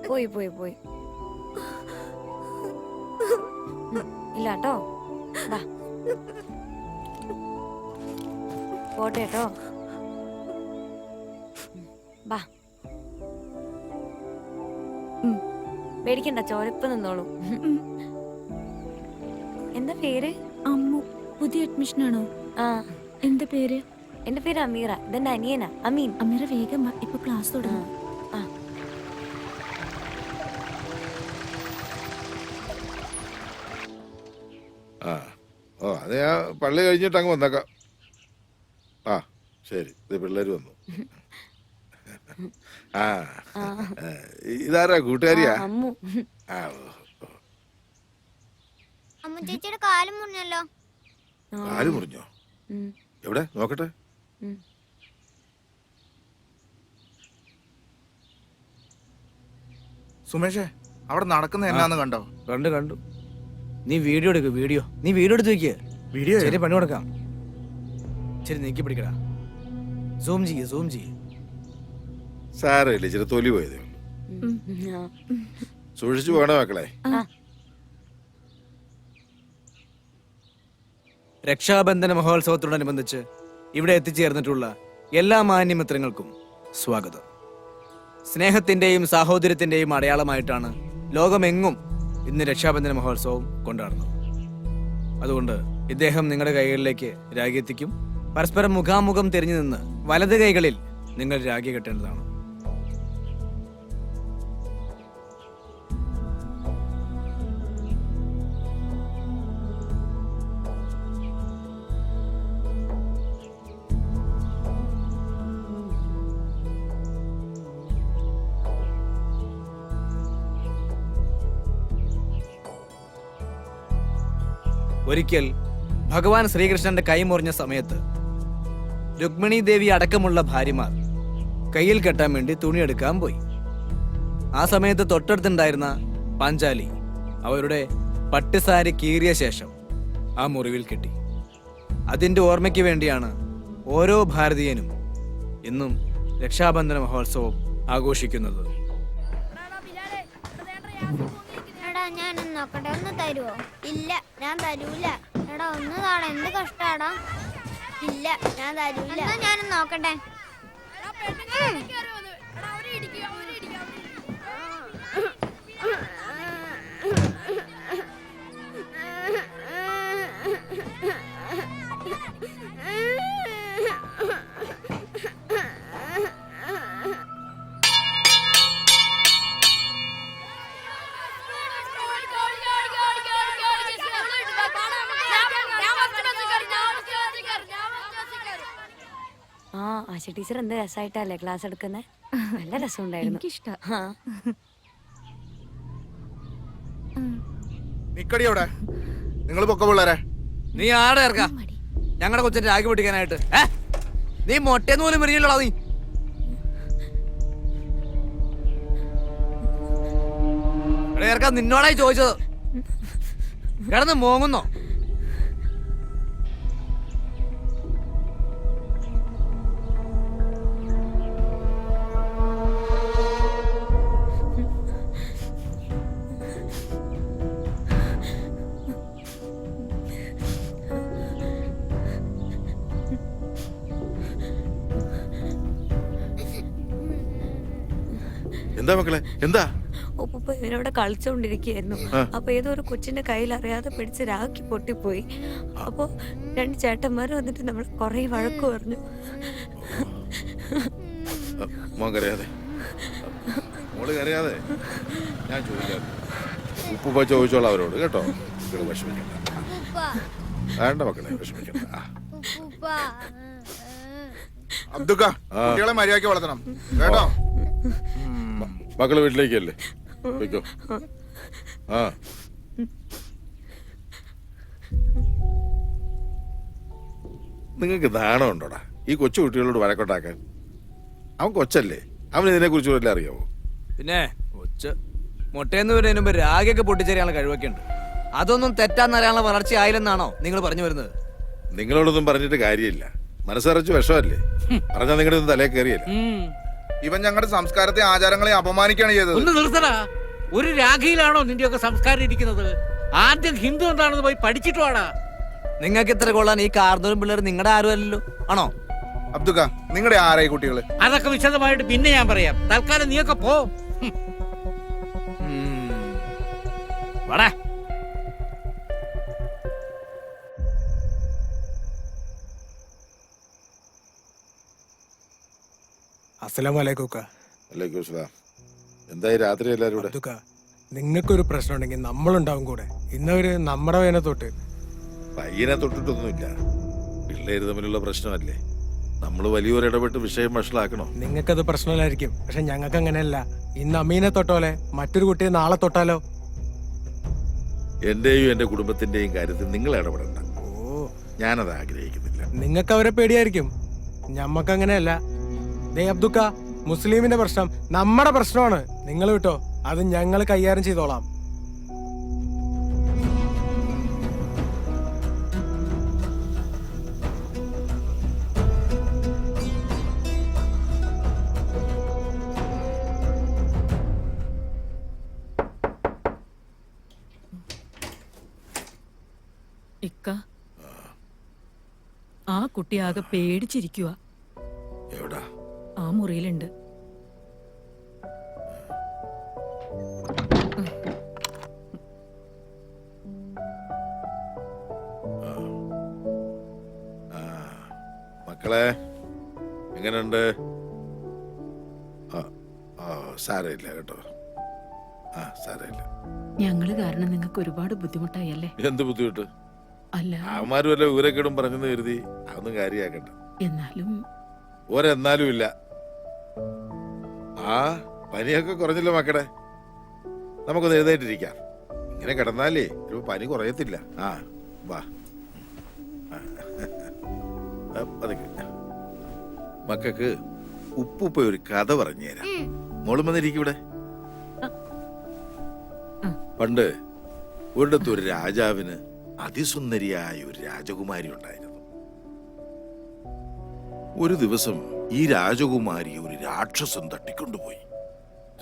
പോയി പോയി പോയി. ഇല്ല കേട്ടോ. പോട്ടെ കേട്ടോ. ബാ പേടിക്കണ്ട, ചോരപ്പ് നിന്നോളൂ. എന്താ പേര്? അമ്മു. പുതിയ അഡ്മിഷൻ ആണോ? എന്താ പേര്? എന്റെ പേര് അമീറ. ഇതെന്റെ അനിയനാ അമീൻ. അമീറ വേഗം ഇപ്പൊ ക്ലാസ് തുടങ്ങും. അത് ഞാൻ പള്ളി കഴിഞ്ഞിട്ട് അങ്ങ് വന്നേക്കാം. ശരി. ഇത് പിള്ളേര് വന്നു. ഇതാരാ? കൂട്ടുകാരിയാ? അമ്മു. അമ്മു ചേച്ചിയുടെ കാല് മുറിഞ്ഞല്ലോ. കാല് മുറിഞ്ഞോ? എവിടെ നോക്കട്ടെ. സുമേഷേ, അവിടെ നടക്കുന്ന എന്നാന്ന് കണ്ടോ? കണ്ടു. നീ വീഡിയോ എടുക്ക്. നീ വീഡിയോ എടുത്ത് വെക്ക്. വീഡിയോ ശരി, പണി കൊടുക്കാം. ശരി, നീക്കി പിടിക്കടാ. സൂം ചെയ്യ്. സാരമില്ല, ഇച്ചിരി തൊലി പോയതേ ഉള്ളൂ. സൂക്ഷിച്ചു പോകണേ മക്കളെ. രക്ഷാബന്ധന മഹോത്സവത്തോടനുബന്ധിച്ച് ഇവിടെ എത്തിച്ചേർന്നിട്ടുള്ള എല്ലാ മാന്യമിത്രങ്ങൾക്കും സ്വാഗതം. സ്നേഹത്തിന്റെയും സാഹോദര്യത്തിന്റെയും അടയാളമായിട്ടാണ് ലോകമെങ്ങും ഇന്ന് രക്ഷാബന്ധന മഹോത്സവം കൊണ്ടാടുന്നത്. അതുകൊണ്ട് ഇദ്ദേഹം നിങ്ങളുടെ കൈകളിലേക്ക് രാഖി എത്തിക്കും. പരസ്പരം മുഖാമുഖം തിരിഞ്ഞു നിന്ന് വലത് കൈകളിൽ നിങ്ങൾ രാഖി കെട്ടേണ്ടതാണ്. ഒരിക്കൽ ഭഗവാൻ ശ്രീകൃഷ്ണന്റെ കൈ മുറിഞ്ഞ സമയത്ത് രുക്മിണി ദേവി അടക്കമുള്ള ഭാര്യമാർ കയ്യിൽ കെട്ടാൻ വേണ്ടി തുണിയെടുക്കാൻ പോയി. ആ സമയത്ത് തൊട്ടടുത്തുണ്ടായിരുന്ന പാഞ്ചാലി അവരുടെ പട്ടുസാരി കീറിയ ശേഷം ആ മുറിവിൽ കെട്ടി. അതിന്റെ ഓർമ്മയ്ക്ക് വേണ്ടിയാണ് ഓരോ ഭാരതീയനും ഇന്നും രക്ഷാബന്ധന മഹോത്സവം ആഘോഷിക്കുന്നത്. ഞാനൊന്ന് നോക്കട്ടെ, ഒന്ന് തരുവോ? ഇല്ല, ഞാൻ തരൂല. എടാ ഒന്ന് താടാ, എന്ത് കഷ്ടാടാ. ഇല്ല, ഞാൻ തരൂല. ഞാനൊന്ന് നോക്കട്ടെ. ആശ ടീച്ചർ എന്ത് രസമായിട്ടല്ലേ ക്ലാസ് എടുക്കുന്നത്. നല്ല രസമുണ്ടായിരുന്നു. നിക്കടി അവിടെ. നിങ്ങൾ പൊക്ക പിള്ളേരെ. നീ ആടെ ഇറക്കാം ഞങ്ങളുടെ കൊച്ചിന്റെ രാഗി പൊട്ടിക്കാനായിട്ട്. നീ മൊട്ടേന്ന് പോലും വരികയില്ലടാ. നീ ഇറക്കാം, നിന്നോടായി ചോദിച്ചത്. കിടന്ന് മോങ്ങുന്നോ? എന്താ മക്കളെ, എന്താ? ഉപ്പ ഇവനോടെ കളിച്ചോണ്ടിരിക്കുകയായിരുന്നു. അപ്പൊ ഏതോ ഒരു കൊച്ചിന്റെ കയ്യിൽ അറിയാതെ പിടിച്ച് രാഖി പൊട്ടിപ്പോയി. അപ്പൊ 2 ചേട്ടന്മാർ വന്നിട്ട് നമ്മൾ കൊറേ വഴക്ക് പറഞ്ഞു. മോൻ കരയാതെ, മോള് കരയാതെ. ഞാൻ ചോദിക്കാം, ഉപ്പ ചോദിച്ചോളാം അവരോട് കേട്ടോ. മക്കള് വിഷമിക്കണ്ട, വേണ്ട മക്കളെ വിഷമിക്കണ്ട. അബ്ദുക്ക, കുട്ടികളെ മര്യാദയ്ക്ക് വളർത്തണം കേട്ടോ. മക്കള് വീട്ടിലേക്കല്ലേ, വെക്കോ. ആ നിങ്ങൾക്ക് നാണം ഉണ്ടോടാ ഈ കൊച്ചു കുട്ടികളോട് വഴക്കൊണ്ടാക്കാൻ? അവൻ കൊച്ചല്ലേ, അവൻ ഇതിനെ കുറിച്ച് വല്ല അറിയാവോ? പിന്നെ മുട്ടയെന്ന് വരുന്നതിന് മുമ്പ് രാഗയൊക്കെ പൊട്ടിച്ചേരാനുള്ള കഴിവൊക്കെ ഉണ്ട്. അതൊന്നും തെറ്റാന്നറിയാനുള്ള വളർച്ച ആയില്ലെന്നാണോ നിങ്ങൾ പറഞ്ഞു വരുന്നത്? നിങ്ങളോടൊന്നും പറഞ്ഞിട്ട് കാര്യമില്ല, മനസ്സറിച്ച് വിഷമല്ലേ പറഞ്ഞാൽ നിങ്ങളുടെ ഒന്നും തലേ കയറിയല്ല. ഇവൻ ഞങ്ങളുടെ സംസ്കാരത്തെ ആചാരങ്ങളെ അപമാനിക്കുകയാണ് ചെയ്തത്. ഒന്ന് നിർത്തടാ. ഒരു രാഖിയിലാണോ നിന്റെയൊക്കെ സംസ്കാരം ഇരിക്കുന്നത്? ആദ്യം ഹിന്ദു എന്താണെന്ന് പോയി പഠിച്ചിട്ട് വാടാ. നിങ്ങൾക്ക് ഇത്ര കൊള്ളാൻ ഈ കാർന്നൂരും പിള്ളേർ നിങ്ങളുടെ ആരും അല്ലല്ലോ, ആണോ? അബ്ദുക്ക, നിങ്ങളുടെ ആരായി കുട്ടികള്? അതൊക്കെ വിശദമായിട്ട് പിന്നെ ഞാൻ പറയാം. തൽക്കാലം നീയൊക്കെ പോ. വാടാ. അസ്സലാമലൈക്കും. എന്തായി രാത്രി എല്ലാരും കൂടെ? നിങ്ങൾക്കൊരു പ്രശ്നം ഉണ്ടെങ്കിൽ നമ്മളുണ്ടാവും കൂടെ. ഇന്നവര് നമ്മുടെ വേനെ തൊട്ട് പയ്യനെ തൊട്ടിട്ടൊന്നുമില്ല, പിള്ളേര് തമ്മിലുള്ള പ്രശ്നമല്ലേ. നമ്മൾ വലിയൊരു ഇടപെട്ട് വിഷയം വഷളാക്കണോ? നിങ്ങൾക്കത് പ്രശ്നമില്ലായിരിക്കും, പക്ഷെ ഞങ്ങൾക്ക് അങ്ങനെയല്ല. ഇന്ന് അമീനെ തൊട്ടോലെ മറ്റൊരു കുട്ടിയെ നാളെ തൊട്ടാലോ? എന്റെയും എന്റെ കുടുംബത്തിന്റെയും കാര്യത്തിൽ നിങ്ങൾ ഇടപെടണ്ട. ഞാനത് ആഗ്രഹിക്കുന്നില്ല. നിങ്ങൾക്ക് അവരെ പേടിയായിരിക്കും, ഞമ്മക്ക് അങ്ങനെയല്ല. ദേ അബ്ദുക്ക, മുസ്ലിമിന്റെ പ്രശ്നം നമ്മുടെ പ്രശ്നമാണ്. നിങ്ങൾ വിട്ടോ, അത് ഞങ്ങൾ കൈകാര്യം ചെയ്തോളാം. ഇക്ക, ആ കുട്ടി ആകെ പേടിച്ചിരിക്കുക. എവിടാ? ആ മുറിയിലുണ്ട്. മക്കളെ എങ്ങനെയുണ്ട്? സാരമില്ല കേട്ടോ. സാരമില്ല. ഞങ്ങള് കാരണം നിങ്ങൾക്ക് ഒരുപാട് ബുദ്ധിമുട്ടായല്ലേ? എന്ത് ബുദ്ധിമുട്ട്? അല്ല, അവന്മാര് വല്ല ഊരക്കേടും പറഞ്ഞെന്ന് കരുതി അതൊന്നും കാര്യാക്കണ്ട. എന്നാലും ഒരെന്നാലും ഇല്ല. ആ പനിയൊക്കെ കുറഞ്ഞല്ലോ മക്കളെ, നമുക്കൊന്ന് എഴുന്നേറ്റിരിക്കാം. ഇങ്ങനെ കിടന്നാലേ ഒരു പനി കുറയത്തില്ല. ആ വാ. മക്കൾക്ക് ഉപ്പുപ്പ ഒരു കഥ പറഞ്ഞു തരാം. മോളും വന്നിരിക്കും ഇവിടെ. പണ്ട് ഒരിടത്ത് ഒരു രാജാവിന് അതിസുന്ദരിയായ ഒരു രാജകുമാരി ഉണ്ടായിരുന്നു. ഒരു ദിവസം ഈ രാജകുമാരി ഒരു രാക്ഷസൻ തട്ടിക്കൊണ്ടുപോയി.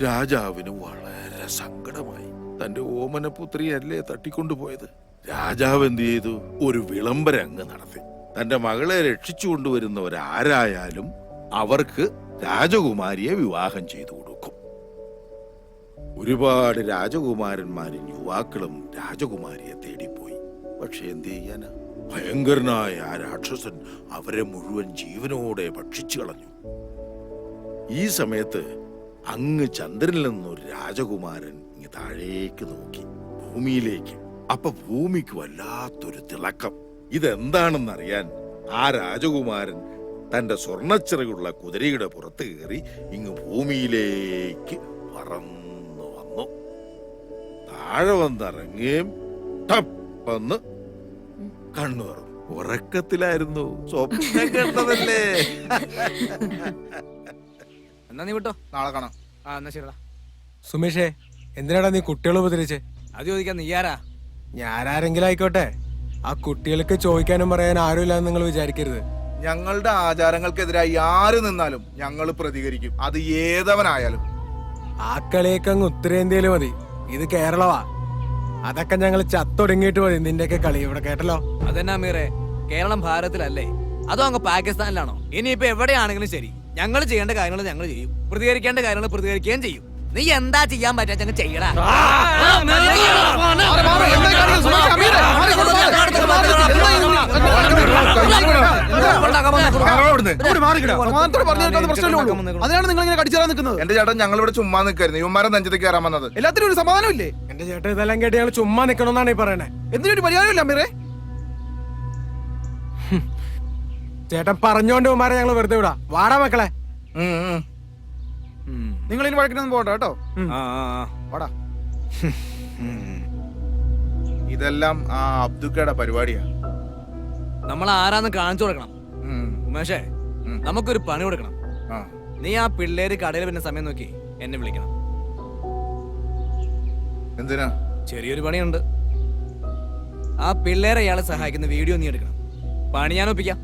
രാജാവിന് വളരെ സങ്കടമായി. തന്റെ ഓമനപുത്രിയല്ലേ തട്ടിക്കൊണ്ടുപോയത്. രാജാവ് എന്ത് ചെയ്തു? ഒരു വിളംബരം അങ്ങ് നടത്തി. തന്റെ മകളെ രക്ഷിച്ചു കൊണ്ടുവരുന്നവരാരായാലും അവർക്ക് രാജകുമാരിയെ വിവാഹം ചെയ്തു കൊടുക്കും. ഒരുപാട് രാജകുമാരന്മാരും യുവാക്കളും രാജകുമാരിയെ തേടിപ്പോയി. പക്ഷെ എന്ത് ചെയ്യാനാ? ഭയങ്കരനായ ആ രാക്ഷസൻ അവരെ മുഴുവൻ ജീവനോടെ ഭക്ഷിച്ചു കളഞ്ഞു. ഈ സമയത്ത് അങ്ങ് ചന്ദ്രനിൽ നിന്നൊരു രാജകുമാരൻ ഇങ്ങ് താഴേക്ക് നോക്കി, ഭൂമിയിലേക്ക്. അപ്പൊ ഭൂമിക്ക് വല്ലാത്തൊരു തിളക്കം. ഇതെന്താണെന്നറിയാൻ ആ രാജകുമാരൻ തന്റെ സ്വർണ്ണച്ചിറകുള്ള കുതിരയുടെ പുറത്ത് കയറി ഇങ്ങ് ഭൂമിയിലേക്ക് പറന്നു വന്നു. താഴെ വന്നിറങ്ങുകയും ടപ്പെന്ന് കണ്ണു തുറന്നു. ഉറക്കത്തിലായിരുന്നു, സ്വപ്നം കണ്ടതല്ലേ. എന്നാ നീ വിട്ടോ, നാളെ കാണാം. ആ എന്നാ ശരിടാ. സുമേഷേ, എന്തിനാടാ നീ കുട്ടികളെ ഉപദ്രവിച്ചേ? അത് ചോദിക്കാൻ നീ ആരാ? ഞാനാരെങ്കിലും ആയിക്കോട്ടെ, ആ കുട്ടികൾക്ക് ചോദിക്കാനും പറയാനും ആരുമില്ലാന്ന് നിങ്ങൾ വിചാരിക്കരുത്. ഞങ്ങളുടെ ആചാരങ്ങൾക്കെതിരായി ആര് നിന്നാലും ഞങ്ങൾ പ്രതികരിക്കും, അത് ഏതവനായാലും. ആ കളിയൊക്കെ അങ്ങ് ഉത്തരേന്ത്യയില് മതി, ഇത് കേരളമാ. അതൊക്കെ ഞങ്ങൾ ചത്തൊടുങ്ങിയിട്ട് മതി നിന്റെയൊക്കെ കളി ഇവിടെ, കേട്ടല്ലോ. അതെന്നാ അമീറെ, കേരളം ഭാരതത്തിലല്ലേ, അതോ അങ്ങ് പാകിസ്ഥാനിലാണോ? ഇനിയിപ്പോ എവിടെയാണെങ്കിലും ശരി, ഞങ്ങൾ ചെയ്യേണ്ട കാര്യങ്ങൾ ഞങ്ങൾ ചെയ്യും, പ്രതികരിക്കേണ്ട കാര്യങ്ങൾ പ്രതികരിക്കുകയും ചെയ്യും. നീ എന്താ ചെയ്യാൻ പറ്റാ ചെയ്യടാ. അതിനാണ് നിങ്ങൾ ഇങ്ങനെ കടിച്ചാൽ നിൽക്കുന്നത്. എന്റെ ചേട്ടൻ ഞങ്ങൾ ഇവിടെ ചുമ്മാ നിൽക്കായിരുന്നു, ഇവന്മാരെ നെഞ്ചത്തേക്ക് കയറാൻ വന്നത്. എല്ലാത്തിനും ഒരു സമാധാനമില്ലേ? എന്റെ ചേട്ടൻ ഇതെല്ലാം കേട്ട് ഞങ്ങൾ ചുമ്മാ നിൽക്കണമെന്നാണ് ഈ പറയണേ. എന്തിനൊരു പരിഹാരമില്ല അമീറെ. ചേട്ടൻ പറഞ്ഞോണ്ട് ഉമ്മാരെ ഞങ്ങൾ വെറുതെ വിടാ. വാടാ മക്കളെ. നിങ്ങൾ ഇനി വഴക്കിനൊന്നും പോകണ്ട കേട്ടോ. വാടാ. ഇതെല്ലാം ആ അബ്ദുക്കയുടെ പരിപാടിയാ. നമ്മൾ ആരാന്ന് കാണിച്ചു കൊടുക്കണം. ഉമേഷേ, നമുക്കൊരു പണി കൊടുക്കണം. നീ ആ പിള്ളേര് കടയിൽ പിന്നെ സമയം നോക്കി എന്നെ വിളിക്കണം. എന്തിനാ? ചെറിയൊരു പണിയുണ്ട്. ആ പിള്ളേരെ ഇയാളെ സഹായിക്കുന്ന വീഡിയോ നീ എടുക്കണം. പണി ഞാൻ ഒപ്പിക്കാം.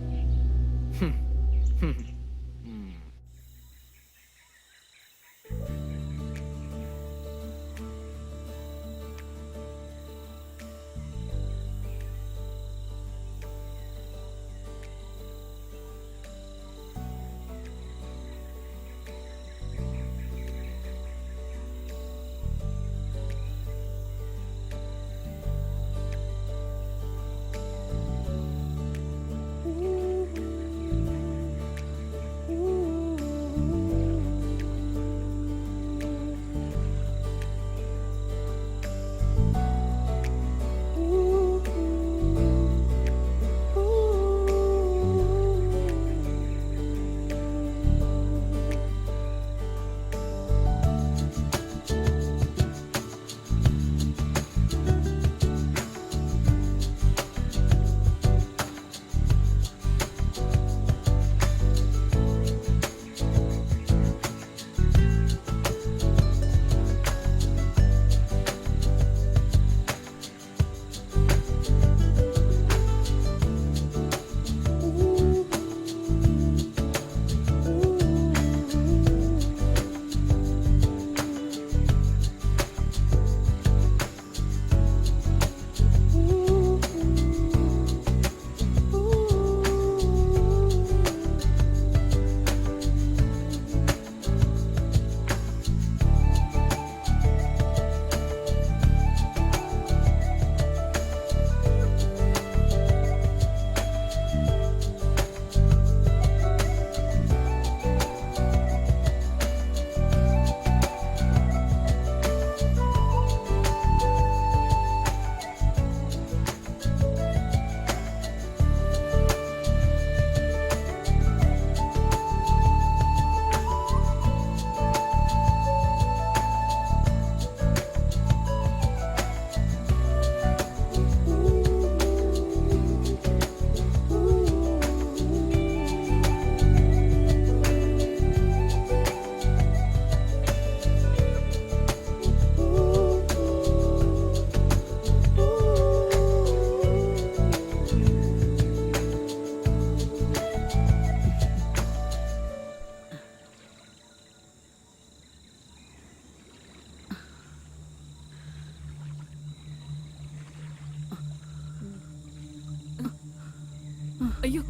അയ്യോ,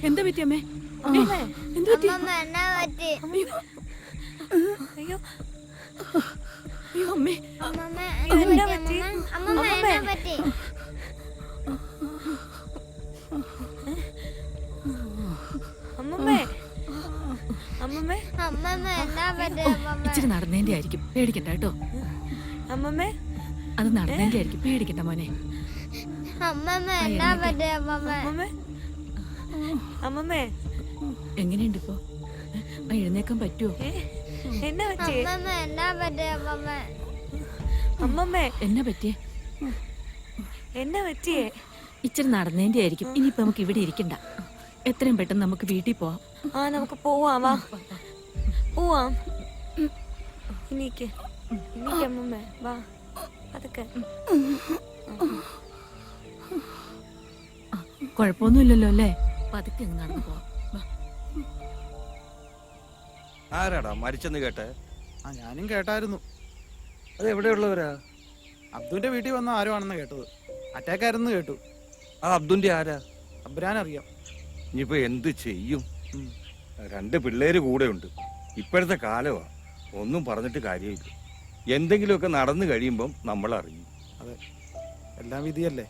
എന്താ പറ്റി അമ്മേ? എന്താ പറ്റി? അയ്യോ അയ്യോ അമ്മേ, ഇച്ചിരി നടന്നതിന്റെ ആയിരിക്കും, പേടിക്കണ്ട കേട്ടോ. അമ്മമ്മേ, അത് നടന്നതിന്റെ ആയിരിക്കും, പേടിക്കണ്ട മോനെ. അമ്മമ്മേ, എങ്ങനെയുണ്ട് ഇപ്പൊ? എഴുന്നേക്കാൻ പറ്റുമോ? എന്നാ പറ്റിയേ? അമ്മമ്മേ, എന്നാ പറ്റിയേ? എന്നാ പറ്റിയേ? ഇച്ചിരി നടന്നതിന്റെ ആയിരിക്കും. ഇനിയിപ്പോ നമുക്ക് ഇവിടെ ഇരിക്കണ്ട, എത്രയും പെട്ടെന്ന് നമുക്ക് വീട്ടിൽ പോവാം. ആ, നമുക്ക് പോവാം, വാ പോവാം. അമ്മമ്മേ, വാ. അതൊക്കെ കുഴപ്പമൊന്നുമില്ലല്ലോ അല്ലേ? പതുക്കെ അങ്ങ് നടന്നു പോവാം. വാ. ആരാടാ മരിച്ചെന്ന് കേട്ടെ? ആ ഞാനും കേട്ടായിരുന്നു. അത് എവിടെയുള്ളവരാ? അബ്ദുവിന്റെ വീട്ടിൽ വന്ന ആരോ ആണെന്ന് കേട്ടത്. അറ്റാക്ക് ആയിരുന്നു കേട്ടു. ആ അബ്ദുന്റെ ആരാ? അബ്രാൻ അറിയാം. ഇനിയിപ്പോ എന്ത് ചെയ്യും? 2 പിള്ളേര് കൂടെ ഉണ്ട്. ഇപ്പോഴത്തെ കാലമാ, ഒന്നും പറഞ്ഞിട്ട് കാര്യമില്ല. എന്തെങ്കിലുമൊക്കെ നടന്നു കഴിയുമ്പം നമ്മൾ അറിയും. അതെ, എല്ലാം വിധിയല്ലേ.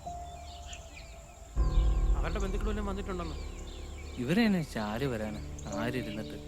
അവരുടെ ബന്ധുക്കളെല്ലാം വന്നിട്ടുണ്ടെന്ന്. ഇവരെന്നെ ചാരി വരാന് ആരിരുന്നിട്ട്.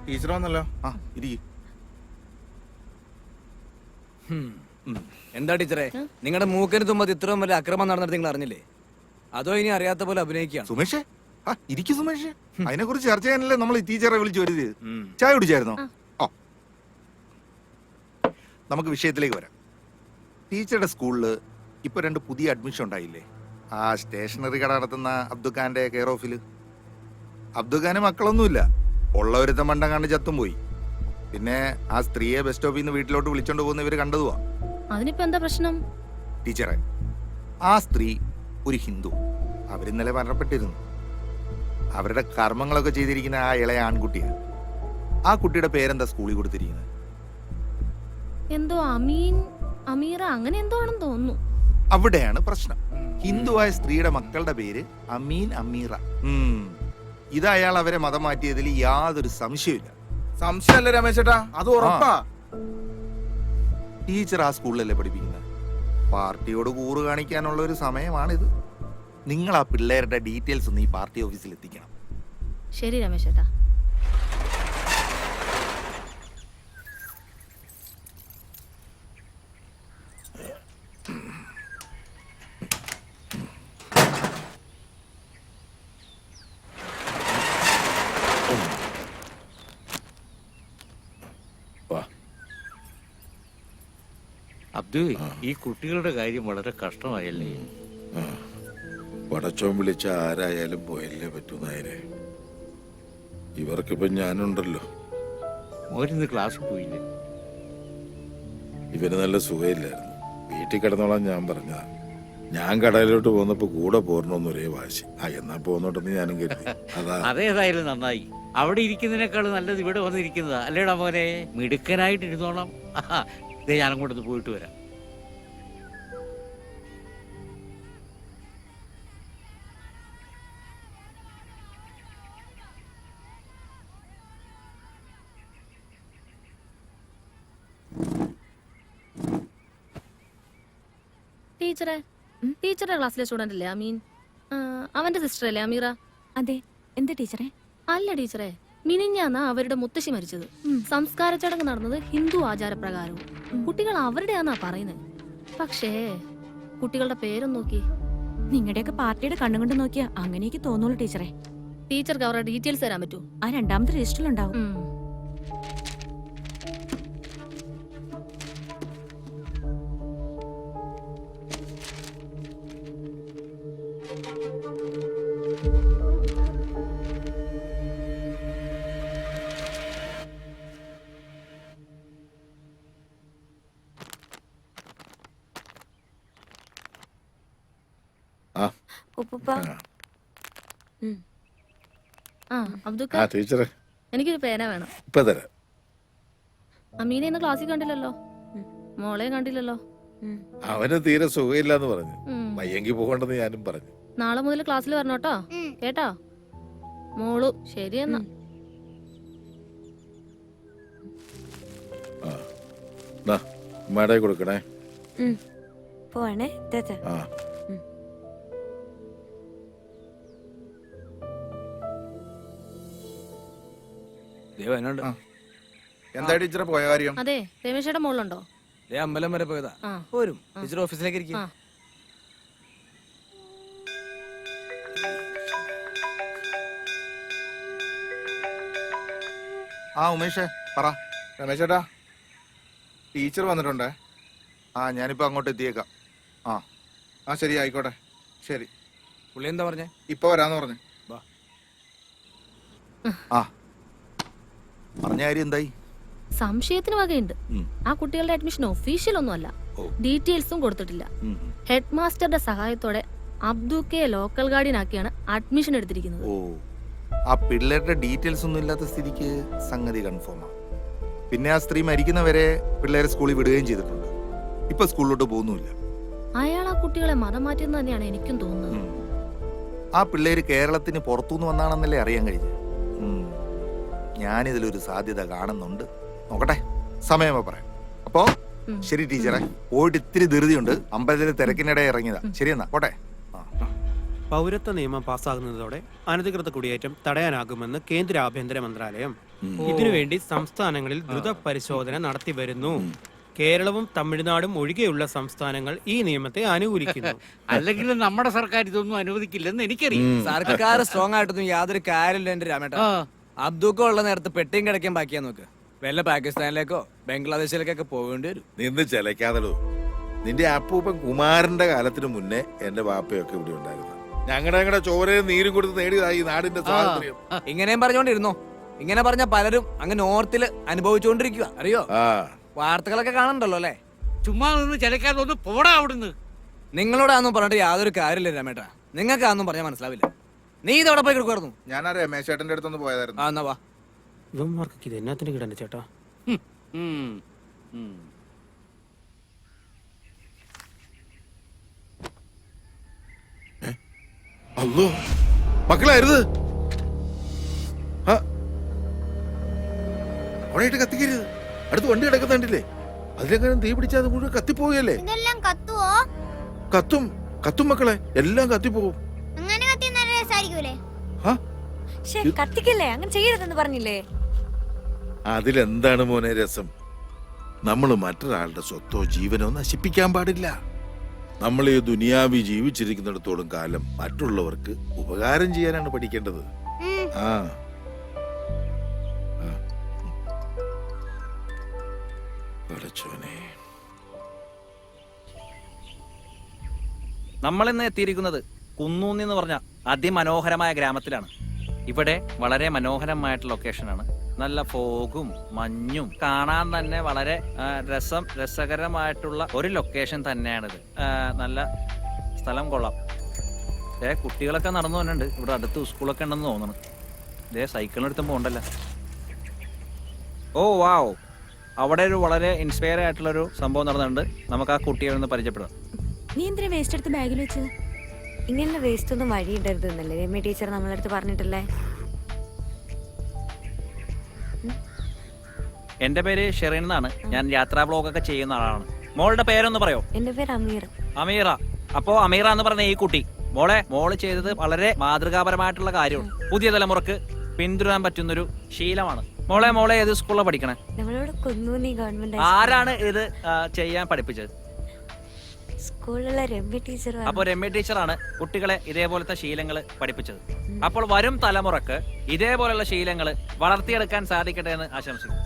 ടീച്ചർ വന്നല്ലോ. ആ ഇരിക്കും. എന്താ ടീച്ചറെ, നിങ്ങളുടെ മൂക്കിന് തുമ്പത് ഇത്രയും വലിയ അക്രമം നടന്നിട്ട് നിങ്ങൾ അറിഞ്ഞില്ലേ? അതോ ഇനി അറിയാത്ത പോലെ അഭിനയിക്കുകയാണ്? സുമേഷേ, ആ ഇരിക്കും സുമേഷ്. അതിനെ കുറിച്ച് ചർച്ച ചെയ്യാനല്ലേ നമ്മൾ ഈ ടീച്ചറെ വിളിച്ചു വരുത്. ചായ കുടിച്ചായിരുന്നോ? ഓ, നമുക്ക് വിഷയത്തിലേക്ക് വരാം. ടീച്ചറുടെ സ്കൂളിൽ ഇപ്പൊ 2 പുതിയ അഡ്മിഷൻ ഉണ്ടായില്ലേ? ആ സ്റ്റേഷനറി കട നടത്തുന്ന അബ്ദുഖാന്റെ കെയർ ഓഫിൽ. അബ്ദുഖാന് മക്കളൊന്നുമില്ല, ഉള്ളവരുത്ത മണ്ടം കണ്ട് ചത്തും പോയി. പിന്നെ ആ സ്ത്രീയെ ബസ് സ്റ്റോപ്പിൽ നിന്ന് വീട്ടിലോട്ട് വിളിച്ചോണ്ട് പോകുന്ന ഇവര് കണ്ടതുവാ. അതിനിപ്പോ എന്താ പ്രശ്നം? ടീച്ചറെ, ആ സ്ത്രീ ഒരു ഹിന്ദു. അവരിന്നലെ മരണപ്പെട്ടിരുന്നു. അവരുടെ കർമ്മങ്ങളൊക്കെ ചെയ്തിരിക്കുന്ന ആ ഇളയ ആൺകുട്ടിയാണ്. ആ കുട്ടിയുടെ പേരെന്താ സ്കൂളിൽ കൊടുത്തിരിക്കുന്നത്? എന്തോ അമീറ അങ്ങനെ എന്തോ ആണെന്ന് തോന്നുന്നു. അവിടെയാണ് പ്രശ്നം. ഹിന്ദുവായ സ്ത്രീയുടെ മക്കളുടെ പേര് അമീൻ അമീറ. ഇത് അയാൾ അവരെ മതം മാറ്റിയതിൽ യാതൊരു സംശയമില്ല. സംശയമല്ലേ രമേശേട്ടാ, അത് ഉറപ്പാ. ടീച്ചർ ആ സ്കൂളിലല്ലേ പഠിപ്പിക്കുന്നത്? പാർട്ടിയോട് കൂറ് കാണിക്കാനുള്ള ഒരു സമയമാണിത്. നിങ്ങൾ ആ പിള്ളേരുടെ ഡീറ്റെയിൽസ് ഒന്ന് ഈ പാർട്ടി ഓഫീസിൽ എത്തിക്കണം. ശരി രമേശേട്ടാ. അബ്ദു, ഈ കുട്ടികളുടെ കാര്യം വളരെ കഷ്ടമായല്ലേ? പടച്ചോൻ വിളിച്ച ആരായാലും പോയല്ലേ പറ്റൂ നായരെ. ഇവർക്കിപ്പം ഞാനുണ്ടല്ലോ. മോരിന്ന് ക്ലാസ്സിൽ പോയില്ലേ? ഇവന് നല്ല സുഖമില്ലായിരുന്നു. വീട്ടിൽ കിടന്നോളാൻ ഞാൻ പറഞ്ഞതാ. ഞാൻ കടയിലോട്ട് പോന്നപ്പോ കൂടെ പോരണോന്ന് ഒരേ വാശി. എന്നാ പോന്നോട്ടെന്ന് ഞാനും കരുതി. അതാ. അതേതായാലും നന്നായി. അവിടെ ഇരിക്കുന്നതിനേക്കാൾ നല്ലത് ഇവിടെ വന്നിരിക്കുന്നതാ അല്ലേടാ മോനെ? മിടുക്കനായിട്ട് ഇരുന്നോണം. ഇതേ ഞാൻ അങ്ങോട്ട് പോയിട്ട് വരാം. ടീച്ചറുടെ ക്ലാസ്സിലെ സ്റ്റുഡന്റ് അല്ലേ അമീൻ? അവന്റെ സിസ്റ്റർ അല്ലേ അമീറ? അതെ. എന്താ ടീച്ചറെ? അല്ല ടീച്ചറെ, മിനിഞ്ഞാന്നാ അവരുടെ മുത്തശ്ശി മരിച്ചത്. സംസ്കാര ചടങ്ങ് നടന്നത് ഹിന്ദു ആചാരപ്രകാരവും. കുട്ടികൾ അവരുടെയാന്നാ പറയുന്നത്. പക്ഷേ കുട്ടികളുടെ പേരൊന്നും നോക്കി. നിങ്ങളുടെയൊക്കെ പാർട്ടിയുടെ കണ്ണുകൊണ്ട് നോക്കിയാ അങ്ങനെയൊക്കെ തോന്നുള്ളൂ ടീച്ചറെ. ടീച്ചർക്ക് അവരുടെ ഡീറ്റെയിൽസ് തരാൻ പറ്റൂ? ആ രണ്ടാമത്തെ രജിസ്റ്ററിലുണ്ടാവും. ടീച്ചറെ, എനിക്കൊരു പേന വേണം. ഇപ്പൊ തരാം. അമീനെ ഇന്ന് ക്ലാസ്സിൽ കണ്ടില്ലല്ലോ, മോളെ കണ്ടില്ലല്ലോ. അവന് തീരെ സുഖമില്ലാന്ന് പറഞ്ഞു. വയ്യെങ്കിൽ പോകണ്ടെന്ന് ഞാനും പറഞ്ഞു. നാളെ മുതൽ ക്ലാസ്സിൽ വരണോട്ടോ, കേട്ടോ മോളു? ശരിയെന്നാ. ഉമ്മയുടെ കൊടുക്കണേ. പോവാണേ. എന്താ ടീച്ചറെ പോയ കാര്യം? അതെ, രമേശയുടെ മോളുണ്ടോ? അമ്പലം വരെ പോയതാ. പോരും. ടീച്ചർ ഓഫീസിലേക്ക് ഇരിക്കും. ഉമേഷേ പറ. രമേശേട്ടാ, ടീച്ചർ വന്നിട്ടുണ്ടേ. ഞാനിപ്പോ അങ്ങോട്ട് എത്തിയേക്കാം. ശരി, ആയിക്കോട്ടെ. ശരി. പുള്ളി എന്താ പറഞ്ഞേ? ഇപ്പൊ വരാന്ന് പറഞ്ഞു. പറഞ്ഞ കാര്യം എന്തായി? സംശയത്തിന് വകയുണ്ട്. ആ കുട്ടികളുടെ അഡ്മിഷൻ ഒഫീഷ്യൽ ഒന്നും അല്ല. ഡീറ്റെയിൽസും കൊടുത്തിട്ടില്ല. ഹെഡ് മാസ്റ്ററുടെ സഹായത്തോടെ അബ്ദുക്കെ ലോക്കൽ ഗാർഡിയൻ ആക്കിയാണ് അഡ്മിഷൻ എടുത്തിരിക്കുന്നത്. ആ പിള്ളേരുടെ ഡീറ്റെയിൽസ് ഒന്നും ഇല്ലാത്ത സ്ഥിതിക്ക് സംഗതി കൺഫേമാണ്. പിന്നെ ആ സ്ത്രീ മരിക്കുന്നവരെ പിള്ളേരെ സ്കൂളിൽ വിടുകയും ചെയ്തിട്ടുണ്ട്. ഇപ്പൊ സ്കൂളിലോട്ട് പോകുന്നുമില്ല. അയാൾ ആ കുട്ടികളെ മതം മാറ്റിയെന്ന് തന്നെയാണ് എനിക്കും തോന്നുന്നത്. ആ പിള്ളേര് കേരളത്തിന് പുറത്തുനിന്ന് വന്നാണെന്നല്ലേ അറിയാൻ കഴിഞ്ഞത്. ഞാനിതിലൊരു സാധ്യത കാണുന്നുണ്ട്. നോക്കട്ടെ, സമയമോ പറയാം. അപ്പോ ശരി ടീച്ചറെ, പോയിട്ട് ഇത്തിരി ധൃതിയുണ്ട്. അമ്പലത്തിലെ തിരക്കിനിടെ ഇറങ്ങിയതാ. ശരിയെന്നാ, പോട്ടെ. പൗരത്വ നിയമം പാസ്സാകുന്നതോടെ അനധികൃത കുടിയേറ്റം തടയാനാകുമെന്ന് കേന്ദ്ര ആഭ്യന്തര മന്ത്രാലയം. ഇതിനുവേണ്ടി സംസ്ഥാനങ്ങളിൽ ദ്രുത പരിശോധന നടത്തി വരുന്നു. കേരളവും തമിഴ്നാടും ഒഴികെയുള്ള സംസ്ഥാനങ്ങൾ ഈ നിയമത്തെ അനുകൂലിക്കുന്നു. അല്ലെങ്കിൽ നമ്മുടെ സർക്കാർ ഇതൊന്നും അനുവദിക്കില്ലെന്ന് എനിക്കറിയാം. സർക്കാർ സ്ട്രോങ് ആയിട്ടൊന്നും യാതൊരു കാര്യമില്ല എന്റെ രാമേട്ട. അബ്ദുക്ക ഉള്ള നേരത്ത് പെട്ടിയും കിടക്കാൻ ബാക്കിയാ നോക്ക്. വല്ല പാകിസ്ഥാനിലേക്കോ ബംഗ്ലാദേശിലേക്കൊക്കെ പോകേണ്ടി വരും. നിന്ന് ചിലക്കാതടോ. നിന്റെ അപ്പൂപ്പൻ കുമാരന്റെ കാലത്തിന് മുന്നേ എന്റെ വാപ്പയൊക്കെ ഇവിടെ ഉണ്ടായിരുന്നു. ഞങ്ങളുടെ ചോരയും നീരും കൊടുത്ത് നേടിയതായി നാടിന്റെ സ്വാതന്ത്ര്യം. ഇങ്ങനെയും പറഞ്ഞോണ്ടിരുന്നോ? ഇങ്ങനെ പറഞ്ഞ പലരും അങ്ങ് നോർത്തില് അനുഭവിച്ചുകൊണ്ടിരിക്കുക, അറിയോ? വാർത്തകളൊക്കെ കാണണ്ടല്ലോ അല്ലേ? ചുമ്മാ നിന്ന് ചിലക്കാതെ ഒന്ന് പോടാ അവിടുന്ന്. നിങ്ങളോടാന്നും പറഞ്ഞിട്ട് യാതൊരു കാര്യമില്ല രാമേട്ടാ. നിങ്ങൾക്ക് അതൊന്നും പറഞ്ഞാൽ മനസ്സിലാവില്ല. നീ ഇതവിടെ പോയി കിടക്കുമായിരുന്നു. ഞാനറിയാം മേശേട്ടന്റെ അടുത്തൊന്ന് പോയതായിരുന്നു. ആ എന്നാ വാ. ഇവന്മാർക്ക് ഇത് എന്നാത്തിന് കിടന്നെ ചേട്ടാ? അല്ലോ മക്കളായിരുത്. അവിടെയിട്ട് കത്തിക്കരുത്. അടുത്ത് വണ്ടി കിടക്കുന്നുണ്ടില്ലേ? അതിലെങ്ങനെ തീ പിടിച്ചാൽ അത് മുഴുവൻ കത്തിപ്പോവുകയല്ലേ? ഇതെല്ലാം കത്തുവോ? കത്തും കത്തും മക്കളെ, എല്ലാം കത്തിപ്പോവും. അങ്ങനെ കത്തി നല്ല രസായിരിക്കൂലേ? കത്തിക്കല്ലേ, അങ്ങനെ ചെയ്യരുതെന്ന് പറഞ്ഞില്ലേ? അതിലെന്താണ് മോനെ രസം? നമ്മൾ മറ്റൊരാളുടെ സ്വത്തോ ജീവനോ നശിപ്പിക്കാൻ പാടില്ല. നമ്മൾ ഈ ദുനിയാവി ജീവിച്ചിരിക്കുന്നിടത്തോളം കാലം മറ്റുള്ളവർക്ക് ഉപകാരം ചെയ്യാനാണ് പഠിക്കേണ്ടത്. ആ പടച്ചോനെ. നമ്മൾ ഇന്ന് എത്തിയിരിക്കുന്നത് കുന്നൂന്നി എന്ന് പറഞ്ഞ അതിമനോഹരമായ ഗ്രാമത്തിലാണ്. ഇവിടെ വളരെ മനോഹരമായിട്ടുള്ള ലൊക്കേഷനാണ്. നല്ല ഫോഗും മഞ്ഞും കാണാൻ തന്നെ വളരെ രസകരമായിട്ടുള്ള ഒരു ലൊക്കേഷൻ തന്നെയാണിത്. നല്ല സ്ഥലം കൊള്ളാം. കുട്ടികളൊക്കെ നടന്നു വന്നിട്ടുണ്ട്. ഇവിടെ അടുത്ത് സ്കൂളൊക്കെ ഉണ്ടെന്ന് തോന്നുന്നു. ഇതേ സൈക്കിളിനെടുത്തും പോകണ്ടല്ലോ. ഓ വാവ്, അവിടെ ഒരു വളരെ ഇൻസ്പയർ ആയിട്ടുള്ളൊരു സംഭവം നടന്നിട്ടുണ്ട്. നമുക്ക് ആ കുട്ടിയെ ഒന്ന് പരിചയപ്പെടാം. നീ എന്തിനാ വേസ്റ്റ് എടുത്ത് ബാഗിൽ വെച്ചത്? ഇങ്ങനെയുള്ള വേസ്റ്റ് ഒന്നും വഴിയിടരുത് എന്നല്ലേ രമ്യ ടീച്ചർ നമ്മളെ അടുത്ത് പറഞ്ഞിട്ടല്ലേ? എന്റെ പേര് ഷെറിൻ എന്നാണ്. ഞാൻ യാത്രാ വ്ളോഗൊക്കെ ചെയ്യുന്ന ആളാണ്. മോളുടെ പേരൊന്ന് പറയോ? എന്റെ പേര് അമീർ. അമീറ. അപ്പോ അമീറ എന്ന് പറഞ്ഞ ഈ കുട്ടി മോള് ചെയ്തത് വളരെ മാതൃകാപരമായിട്ടുള്ള കാര്യമാണ്. പുതിയ തലമുറക്ക് പിന്തുടരാൻ പറ്റുന്നൊരു ശീലമാണ്. മോളെ ഏത് സ്കൂളിലാണ് പഠിക്കണേ? നമ്മളോട് കുന്നൂന്നി ഗവൺമെന്റ്. ആരാണ് ഇത് ചെയ്യാൻ പഠിപ്പിച്ചത്? സ്കൂളിലുള്ള രമ്യ ടീച്ചർ. അപ്പൊ രമ്യ ടീച്ചറാണ് കുട്ടികളെ ഇതേപോലത്തെ ശീലങ്ങൾ പഠിപ്പിച്ചത്. അപ്പോൾ വരും തലമുറക്ക് ഇതേപോലുള്ള ശീലങ്ങൾ വളർത്തിയെടുക്കാൻ സാധിക്കട്ടെ എന്ന് ആശംസിക്കുന്നു.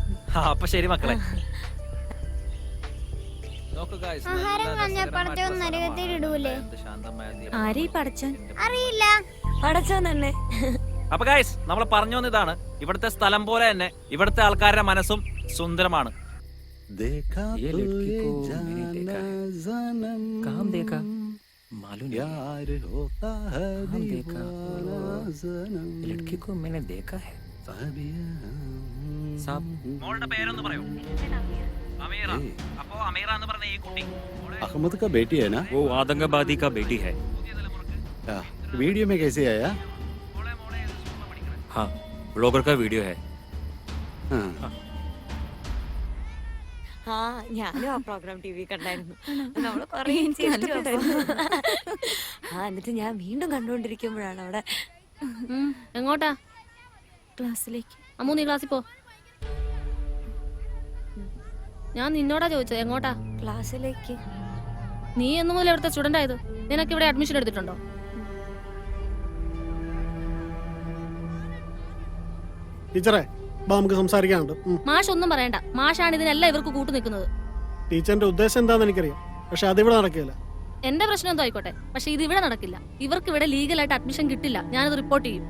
അപ്പൊ ശരി മക്കളെ. ആഹാരം കളഞ്ഞ പടച്ചോൻ നരകത്തിൽ ഇടൂലേ? ആരെ പടച്ചോൻ? അറിയില്ല. പടച്ചോൻ തന്നെ. അപ്പൊ ഗൈസ്, നമ്മൾ പറഞ്ഞു വന്നതാണ്, ഇവിടുത്തെ സ്ഥലം പോലെ തന്നെ ഇവിടുത്തെ ആൾക്കാരുടെ മനസ്സും സുന്ദരമാണ്. മോളുടെ പേരൊന്ന് പറയോ? अमीरा। अप्पो अमीरा എന്ന് പറഞ്ഞ ഈ കുട്ടി अहमद का बेटी है ना? वो आतंकवादी का बेटी है। वीडियो में कैसे आया? हाँ, ब्लॉगर का वीडियो है। ആ ഞാനും ആ പ്രോഗ്രാം ടി വി കണ്ടായിരുന്നു. നമ്മള് കൊറേ എന്നിട്ട് ഞാൻ വീണ്ടും കണ്ടുകൊണ്ടിരിക്കുമ്പോഴാണ് അവിടെ. എങ്ങോട്ടാ? ക്ലാസ്സിലേക്ക്. അമ്മു നീ ക്ലാസ്സിൽ പോ. ഞാൻ നിന്നോടാ ചോദിച്ചത് എങ്ങോട്ടാ? ക്ലാസ്സിലേക്ക്. നീ എന്ന് മുതൽ ഇവിടുത്തെ സ്റ്റുഡന്റ് ആയത്? നിനക്ക് ഇവിടെ അഡ്മിഷൻ എടുത്തിട്ടുണ്ടോ? ടീച്ചറെ നമുക്ക് സംസാരിക്കാനുണ്ട്. മാഷ് ഒന്നും പറയണ്ട. മാഷാണ് ഇതിനെല്ലാം ഇവർക്ക് കൂട്ടു നിൽക്കുന്നത്. ടീച്ചറിന്റെ ഉദ്ദേശം എന്താന്ന് എനിക്കറിയാം, പക്ഷെ അതിവിടെ നടക്കില്ല. എന്റെ പ്രശ്നം എന്തോ ആയിക്കോട്ടെ, പക്ഷെ ഇത് ഇവിടെ നടക്കില്ല. ഇവർക്ക് ഇവിടെ ലീഗലായിട്ട് അഡ്മിഷൻ കിട്ടില്ല. ഞാനത് റിപ്പോർട്ട് ചെയ്യും.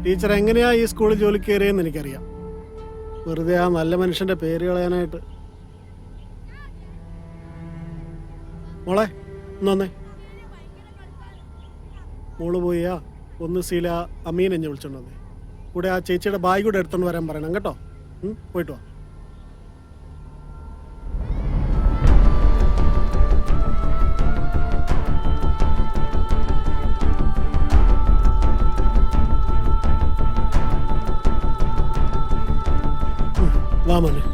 ടീച്ചർ എങ്ങനെയാ ഈ സ്കൂളിൽ ജോലി കയറിയെന്ന് എനിക്കറിയാം. വെറുതെ ആ നല്ല മനുഷ്യന്റെ പേര് കളയാനായിട്ട്. മോളെ ഒന്നേ, മോള് പോയാ ഒന്ന് സീല അമീൻ എന്നെ വിളിച്ചോണ്ട് വന്നേ. കൂടെ ആ ചേച്ചിയുടെ ബാഗ് കൂടെ എടുത്തോണ്ട് വരാൻ പറയണം കേട്ടോ. പോയിട്ട് വാ. വാ മോനെ.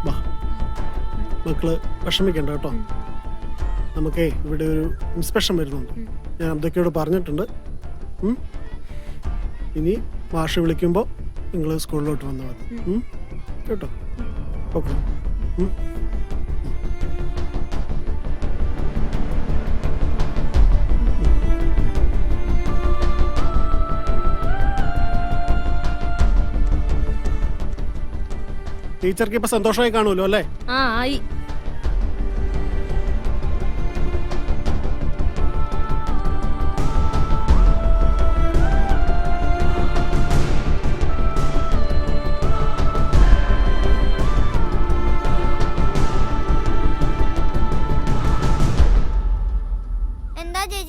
വാ മക്കള് വിഷമിക്കണ്ട കേട്ടോ. നമുക്കേ ഇവിടെ ഒരു ഇൻസ്പെക്ഷൻ വരുന്നുണ്ട്. ഞാൻ അബ്ദുക്കയോട് പറഞ്ഞിട്ടുണ്ട്. ഇനി മാഷ് വിളിക്കുമ്പോൾ നിങ്ങൾ സ്കൂളിലോട്ട് വന്നാൽ മതി കേട്ടോ. ഓക്കെ. ടീച്ചർക്ക് ഇപ്പൊ സന്തോഷമായി കാണുമല്ലോ അല്ലേ? ആ ആയി.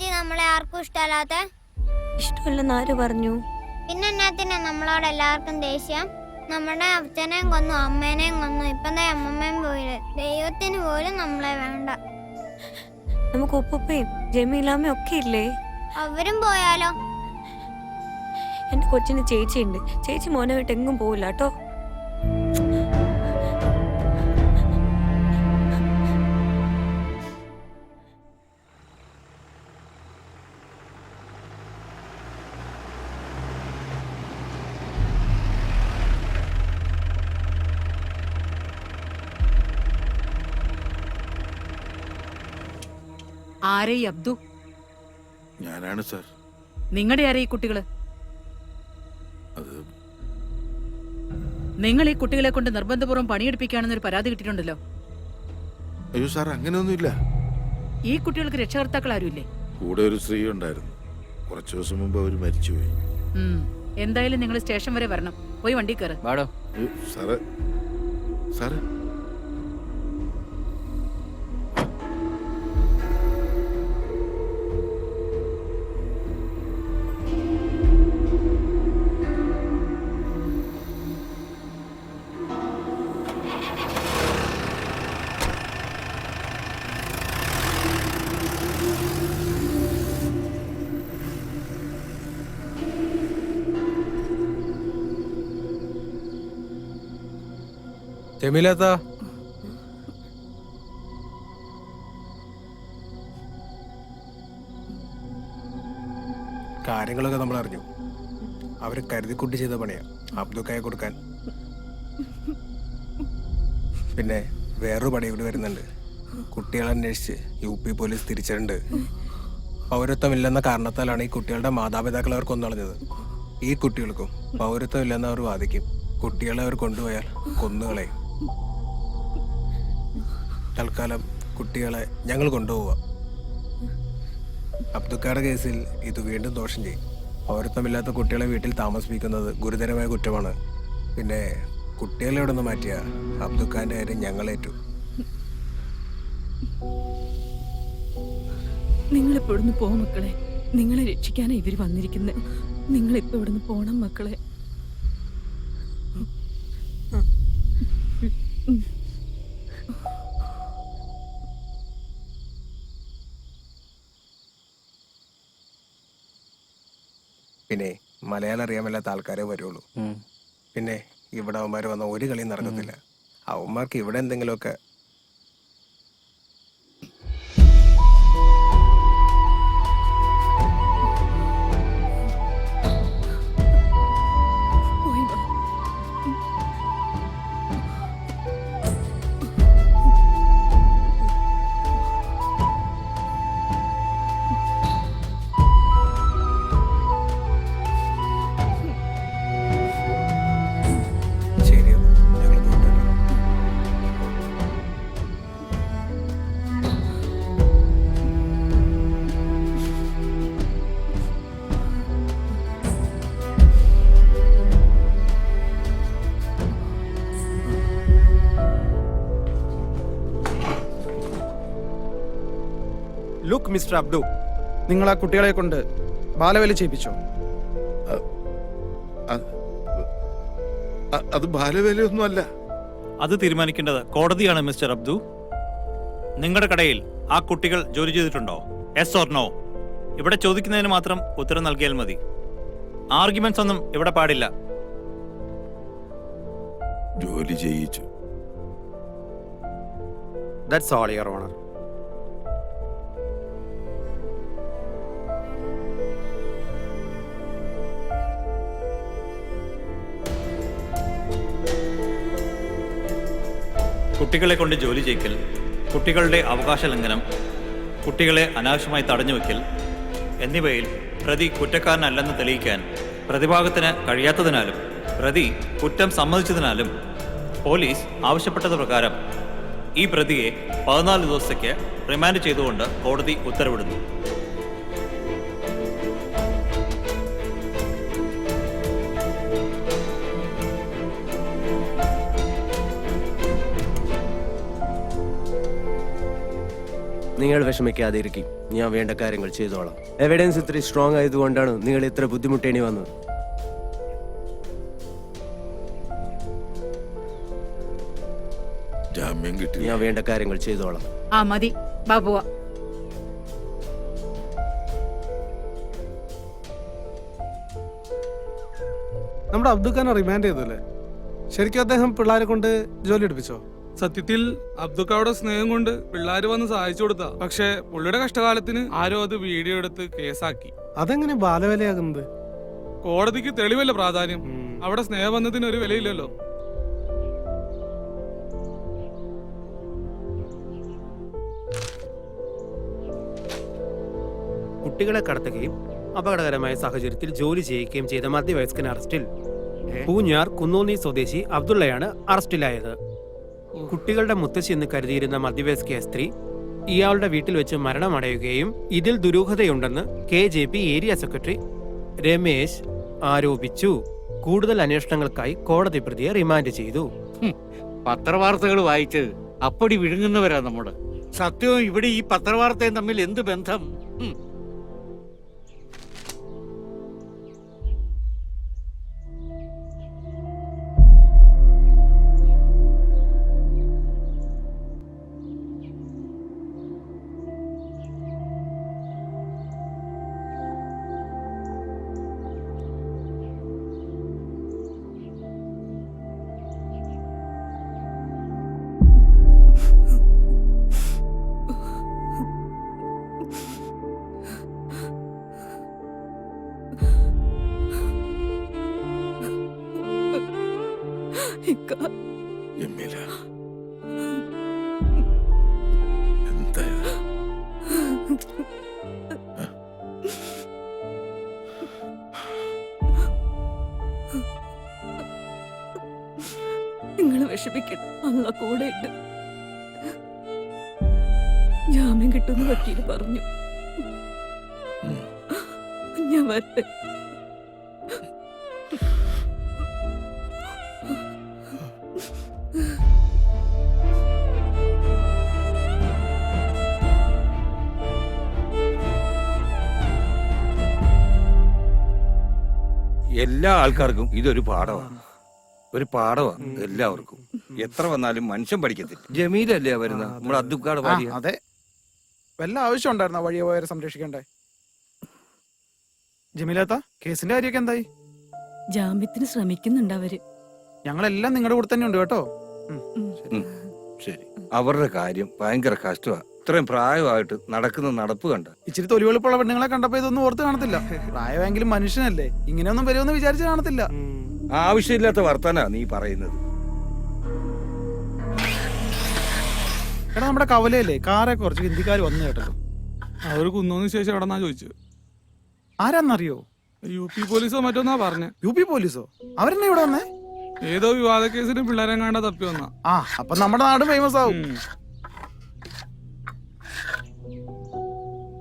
ചേച്ചി നമ്മളെ ആർക്കും ഇഷ്ടമല്ലാത്ത? ഇഷ്ടമല്ലെന്ന് ആര് പറഞ്ഞു? പിന്നെ എന്നാത്തിനാ നമ്മളോട് എല്ലാവർക്കും ദേഷ്യം? നമ്മുടെ അച്ഛനെയും കൊന്നു, അമ്മേനെയും കൊന്നു, ഇപ്പൊ അമ്മമ്മയും പോയില്ലേ. ദൈവത്തിന് പോലും നമ്മളെ വേണ്ട. നമുക്ക് ഉപ്പയും ജമീലാമ്മയും ഒക്കെ ഇല്ലേ? അവരും പോയാലോ? എന്റെ കൊച്ചിന് ചേച്ചിയുണ്ട്. ചേച്ചി മോനെ വിട്ട് എങ്ങും പോവില്ല കേട്ടോ. ആരേ ഈ അബ്ദു? ഞാനാണ് സാർ. നിങ്ങളുടെ ആരേ ഈ കുട്ടികള്? അത് നിങ്ങൾ ഈ കുട്ടികളെ കൊണ്ട് നിർബന്ധപൂർവ്വം പണിയെടുപ്പിക്കുകയാണെന്നൊരു പരാതി കിട്ടിയിട്ടുണ്ടല്ലോ. അയ്യോ സാർ, അങ്ങനെയൊന്നുമില്ല. ഈ കുട്ടികൾക്ക് രക്ഷകർത്താക്കൾ ആരുമില്ലേ? കൂടെ ഒരു സ്ത്രീ ഉണ്ടായിരുന്നു. കുറച്ചു ദിവസം മുമ്പ് അവർ മരിച്ചുപോയി. എന്തായാലും നിങ്ങൾ സ്റ്റേഷൻ വരെ വരണം. പോയി വണ്ടി കയറ്. അയ്യോ, സാറ് സാറ് ജമീലത്താ, കാര്യങ്ങളൊക്കെ നമ്മൾ അറിഞ്ഞു. അവര് കരുതിക്കുട്ടി ചെയ്ത പണിയാ അബ്ദുക്കായെ കൊടുക്കാൻ. പിന്നെ വേറൊരു പണി ഇവിടെ വരുന്നുണ്ട്. കുട്ടികളെ അന്വേഷിച്ച് UP പോലീസ് തിരിച്ചിട്ടുണ്ട്. പൗരത്വമില്ലെന്ന കാരണത്താലാണ് ഈ കുട്ടികളുടെ മാതാപിതാക്കൾ അവർ കൊന്നളഞ്ഞത്. ഈ കുട്ടികൾക്കും പൗരത്വം ഇല്ലെന്ന് അവർ വാദിക്കും. കുട്ടികളെ അവർ കൊണ്ടുപോയാൽ കൊന്നുകളയും. തൽക്കാലം കുട്ടികളെ ഞങ്ങൾ കൊണ്ടുപോവുക. അബ്ദുക്കായുടെ കേസിൽ ഇത് വീണ്ടും ദോഷം ചെയ്യും. പൗരത്വമില്ലാത്ത കുട്ടികളെ വീട്ടിൽ താമസിപ്പിക്കുന്നത് ഗുരുതരമായ കുറ്റമാണ്. പിന്നെ കുട്ടികളെ ഇവിടെ നിന്ന് മാറ്റിയ അബ്ദുക്കാന്റെ കാര്യം ഞങ്ങളേറ്റു. നിങ്ങളിപ്പോ ഇവിടുന്ന് പോ മക്കളെ. നിങ്ങളെ രക്ഷിക്കാനാണ് ഇവര് വന്നിരിക്കുന്നത്. നിങ്ങളിപ്പോ ഇവിടുന്ന് പോണം മക്കളെ. പിന്നെ മലയാളം അറിയാൻ മേലാത്ത ആൾക്കാരെ വരുള്ളൂ. പിന്നെ ഇവിടെ അവന്മാർ വന്ന ഒരു കളിയും നടക്കത്തില്ല. അവന്മാർക്ക് ഇവിടെ എന്തെങ്കിലുമൊക്കെ ലുക്ക് മിസ്റ്റർ അബ്ദു, നിങ്ങൾ ആ കുട്ടികളെ കൊണ്ട് ബാലവേല ചെയ്യിപ്പിച്ചോ? അത് ബാലവേലയൊന്നും അല്ല. അത് തീരുമാനിക്കേണ്ടത് കോടതിയാണ് മിസ്റ്റർ അബ്ദു. നിങ്ങളുടെ കടയിൽ ആ കുട്ടികൾ ജോലി ചെയ്തിട്ടുണ്ടോ? Yes or no? ഇവിടെ ചോദിക്കുന്നതിന് മാത്രം ഉത്തരം നൽകിയാൽ മതി. ആർഗ്യുമെന്റ്സ് ഒന്നും ഇവിടെ പാടില്ല. ജോലി ചെയ്യിച്ചു. That's all your honour. കുട്ടികളെ കൊണ്ട് ജോലി ചെയ്യിക്കൽ, കുട്ടികളുടെ അവകാശ ലംഘനം, കുട്ടികളെ അനാവശ്യമായി തടഞ്ഞു വയ്ക്കൽ എന്നിവയിൽ പ്രതി കുറ്റക്കാരനല്ലെന്ന് തെളിയിക്കാൻ പ്രതിഭാഗത്തിന് കഴിയാത്തതിനാലും പ്രതി കുറ്റം സമ്മതിച്ചതിനാലും പോലീസ് ആവശ്യപ്പെട്ടത് പ്രകാരം ഈ പ്രതിയെ 14 ദിവസത്തേക്ക് റിമാൻഡ് ചെയ്തുകൊണ്ട് കോടതി ഉത്തരവിടുന്നു. നിങ്ങൾ വിഷമിക്കാതെ ഇരിക്കും. ഞാൻ വേണ്ട കാര്യങ്ങൾ ചെയ്തോളാം. എവിഡൻസ് ഇത്ര സ്ട്രോങ് ആയതുകൊണ്ടാണ് നിങ്ങൾ ഇത്ര ബുദ്ധിമുട്ടേണ്ടി വന്നത്. ജാമ്യം കിട്ടി. ഞാൻ വേണ്ട കാര്യങ്ങൾ ചെയ്തോളാം. ആ മതി ബാബുവ. നമ്മുടെ അബ്ദുഖാനെ റിമാൻഡ് ചെയ്തല്ലേ? ശരിക്കും അദ്ദേഹം പിള്ളേരെ കൊണ്ട് ജോലി എടുപ്പിച്ചോ? സത്യത്തിൽ അബ്ദുക്കായുടെ സ്നേഹം കൊണ്ട് പിള്ളേര് വന്ന് സഹായിച്ചു കൊടുത്താ. പക്ഷെ പുള്ളിയുടെ കഷ്ടകാലത്തിന് ആരോ അത് വീഡിയോ എടുത്ത് കേസാക്കി. അതെങ്ങനെ ബാലവേലയാകുന്നത്? കോടതിക്ക് തെളിവല്ല പ്രാധാന്യം. അവിടെ സ്നേഹബന്ധത്തിന് ഒരു വിലയില്ലല്ലോ. കുട്ടികളെ കടത്തുകയും അപകടകരമായ സാഹചര്യത്തിൽ ജോലി ചെയ്യിക്കുകയും ചെയ്ത മധ്യവയസ്കൻ അറസ്റ്റിൽ. പൂഞ്ഞാർ കുന്നോന്നി സ്വദേശി അബ്ദുള്ളയാണ് അറസ്റ്റിലായത്. കുട്ടികളുടെ മുത്തശ്ശി എന്ന് കരുതിയിരുന്ന മധ്യവയസ്ക സ്ത്രീ ഇയാളുടെ വീട്ടിൽ വെച്ച് മരണമടയുകയും ഇതിൽ ദുരൂഹതയുണ്ടെന്ന് KJP ഏരിയ സെക്രട്ടറി രമേശ് ആരോപിച്ചു. കൂടുതൽ അന്വേഷണങ്ങൾക്കായി കോടതി പ്രതിയെ റിമാൻഡ് ചെയ്തു. പത്രവാർത്തകൾ വായിച്ച് അപ്പടി വിഴുങ്ങുന്നവരാ നമ്മുടെ. സത്യവും ഇവിടെ ഈ പത്രവാർത്തയും തമ്മിൽ എന്ത് ബന്ധം? ജമീല, എന്താ ഇത്? നിങ്ങൾ വിഷമിക്കണം, അല്ല കൂടെ ഉണ്ട്. ജാമ്യം കിട്ടുന്ന വക്കീല് പറഞ്ഞു. ഞാൻ വരട്ടെ. എല്ലാ ആൾക്കാർക്കും ഇതൊരു പാഠമാണ്. ഒരു പാഠമാണ് എല്ലാവർക്കും. എത്ര വന്നാലും മനുഷ്യൻ പഠിക്കത്തില്ല. ജമീലല്ലേ വരുന്ന നമ്മുടെ അബ്ദുക്കാട് ഭാര്യ. അതെ, വല്ല ആവശ്യം ഉണ്ടായിരുന്ന വഴിയെ പോയവരെ സംരക്ഷിക്കണ്ടേ? ജമീലാത്ത, കേസിന്റെ കാര്യമൊക്കെ എന്തായി? ജാമ്യത്തിന് ശ്രമിക്കുന്നുണ്ട് അവര്. ഞങ്ങളെല്ലാം നിങ്ങളുടെ കൂടെ തന്നെ ഉണ്ട് കേട്ടോ. ശരി, അവരുടെ കാര്യം ഭയങ്കര കഷ്ടമാണ്. ഇത്രയും പ്രായമായിട്ട് നടക്കുന്ന നടപ്പ് കണ്ട. ഇച്ചിരി തൊലിവെളുപ്പുള്ള പെണ്ണുങ്ങളെ കണ്ടപ്പോ ഇതൊന്നും ഓർത്ത് കാണത്തില്ല. പ്രായമെങ്കിലും മനുഷ്യനല്ലേ, ഇങ്ങനെയൊന്നും വരുമെന്ന് വിചാരിച്ച് കാണത്തില്ല. ആവശ്യമില്ലാത്ത വർത്താനാ നീ പറയുന്നത്. എടാ, നമ്മുടെ കവലയല്ലേ കാറെ കുറച്ച് ഹിന്ദിക്കാർ വന്നു കേട്ടല്ലോ. അവർ കുന്നോന്ന് ശേഷം എവിടെന്നാ ചോദിച്ചത്. ആരാന്നറിയോ? UP പോലീസോ മറ്റോന്നാ പറഞ്ഞേ. UP പോലീസോ? അവരെന്നെ ഇവിടെ വന്നേ? ഏതോ വിവാദ കേസിന് പിള്ളേരെ കണ്ട തപ്പി വന്ന. അപ്പൊ നമ്മുടെ നാട് ഫേമസ് ആവും.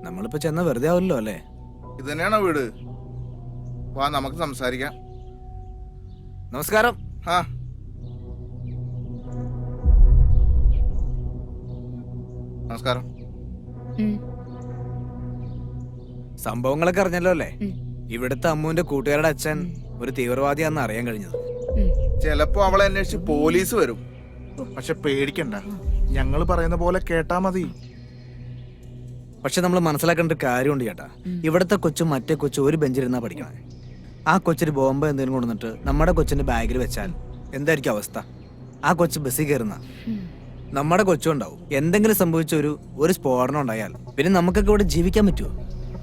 നമ്മളിപ്പോ ചെന്ന വെറുതെ ആവില്ലല്ലോ അല്ലേ? ഇത് തന്നെയാണോ വീട്? വാ, നമുക്ക് സംസാരിക്കാം. നമസ്കാരം. നമസ്കാരം. സംഭവങ്ങളൊക്കെ അറിഞ്ഞല്ലോ അല്ലേ? ഇവിടുത്തെ അമ്മുവിന്റെ കൂട്ടുകാരുടെ അച്ഛൻ ഒരു തീവ്രവാദിയാണെന്ന് അറിയാൻ കഴിഞ്ഞത്. ചിലപ്പോ അവളെ അന്വേഷിച്ച് പോലീസ് വരും. പക്ഷെ പേടിക്കണ്ട, ഞങ്ങൾ പറയുന്ന പോലെ കേട്ടാ മതി. പക്ഷെ നമ്മൾ മനസ്സിലാക്കേണ്ട ഒരു കാര്യമുണ്ട് ചേട്ടാ. ഇവിടുത്തെ കൊച്ചും മറ്റേ കൊച്ചും ഒരു ബെഞ്ചിലിരുന്നാ പഠിക്കണേ. ആ കൊച്ചിന് ബോംബ് എന്തെങ്കിലും കൊണ്ടുവന്നിട്ട് നമ്മുടെ കൊച്ചിന്റെ ബാഗിൽ വെച്ചാൽ എന്തായിരിക്കും അവസ്ഥ? ആ കൊച്ചു ബസ്സിൽ കയറുന്ന നമ്മുടെ കൊച്ചും ഉണ്ടാവും. എന്തെങ്കിലും സംഭവിച്ച ഒരു സ്ഫോടനം ഉണ്ടായാൽ പിന്നെ നമുക്കൊക്കെ ഇവിടെ ജീവിക്കാൻ പറ്റുമോ?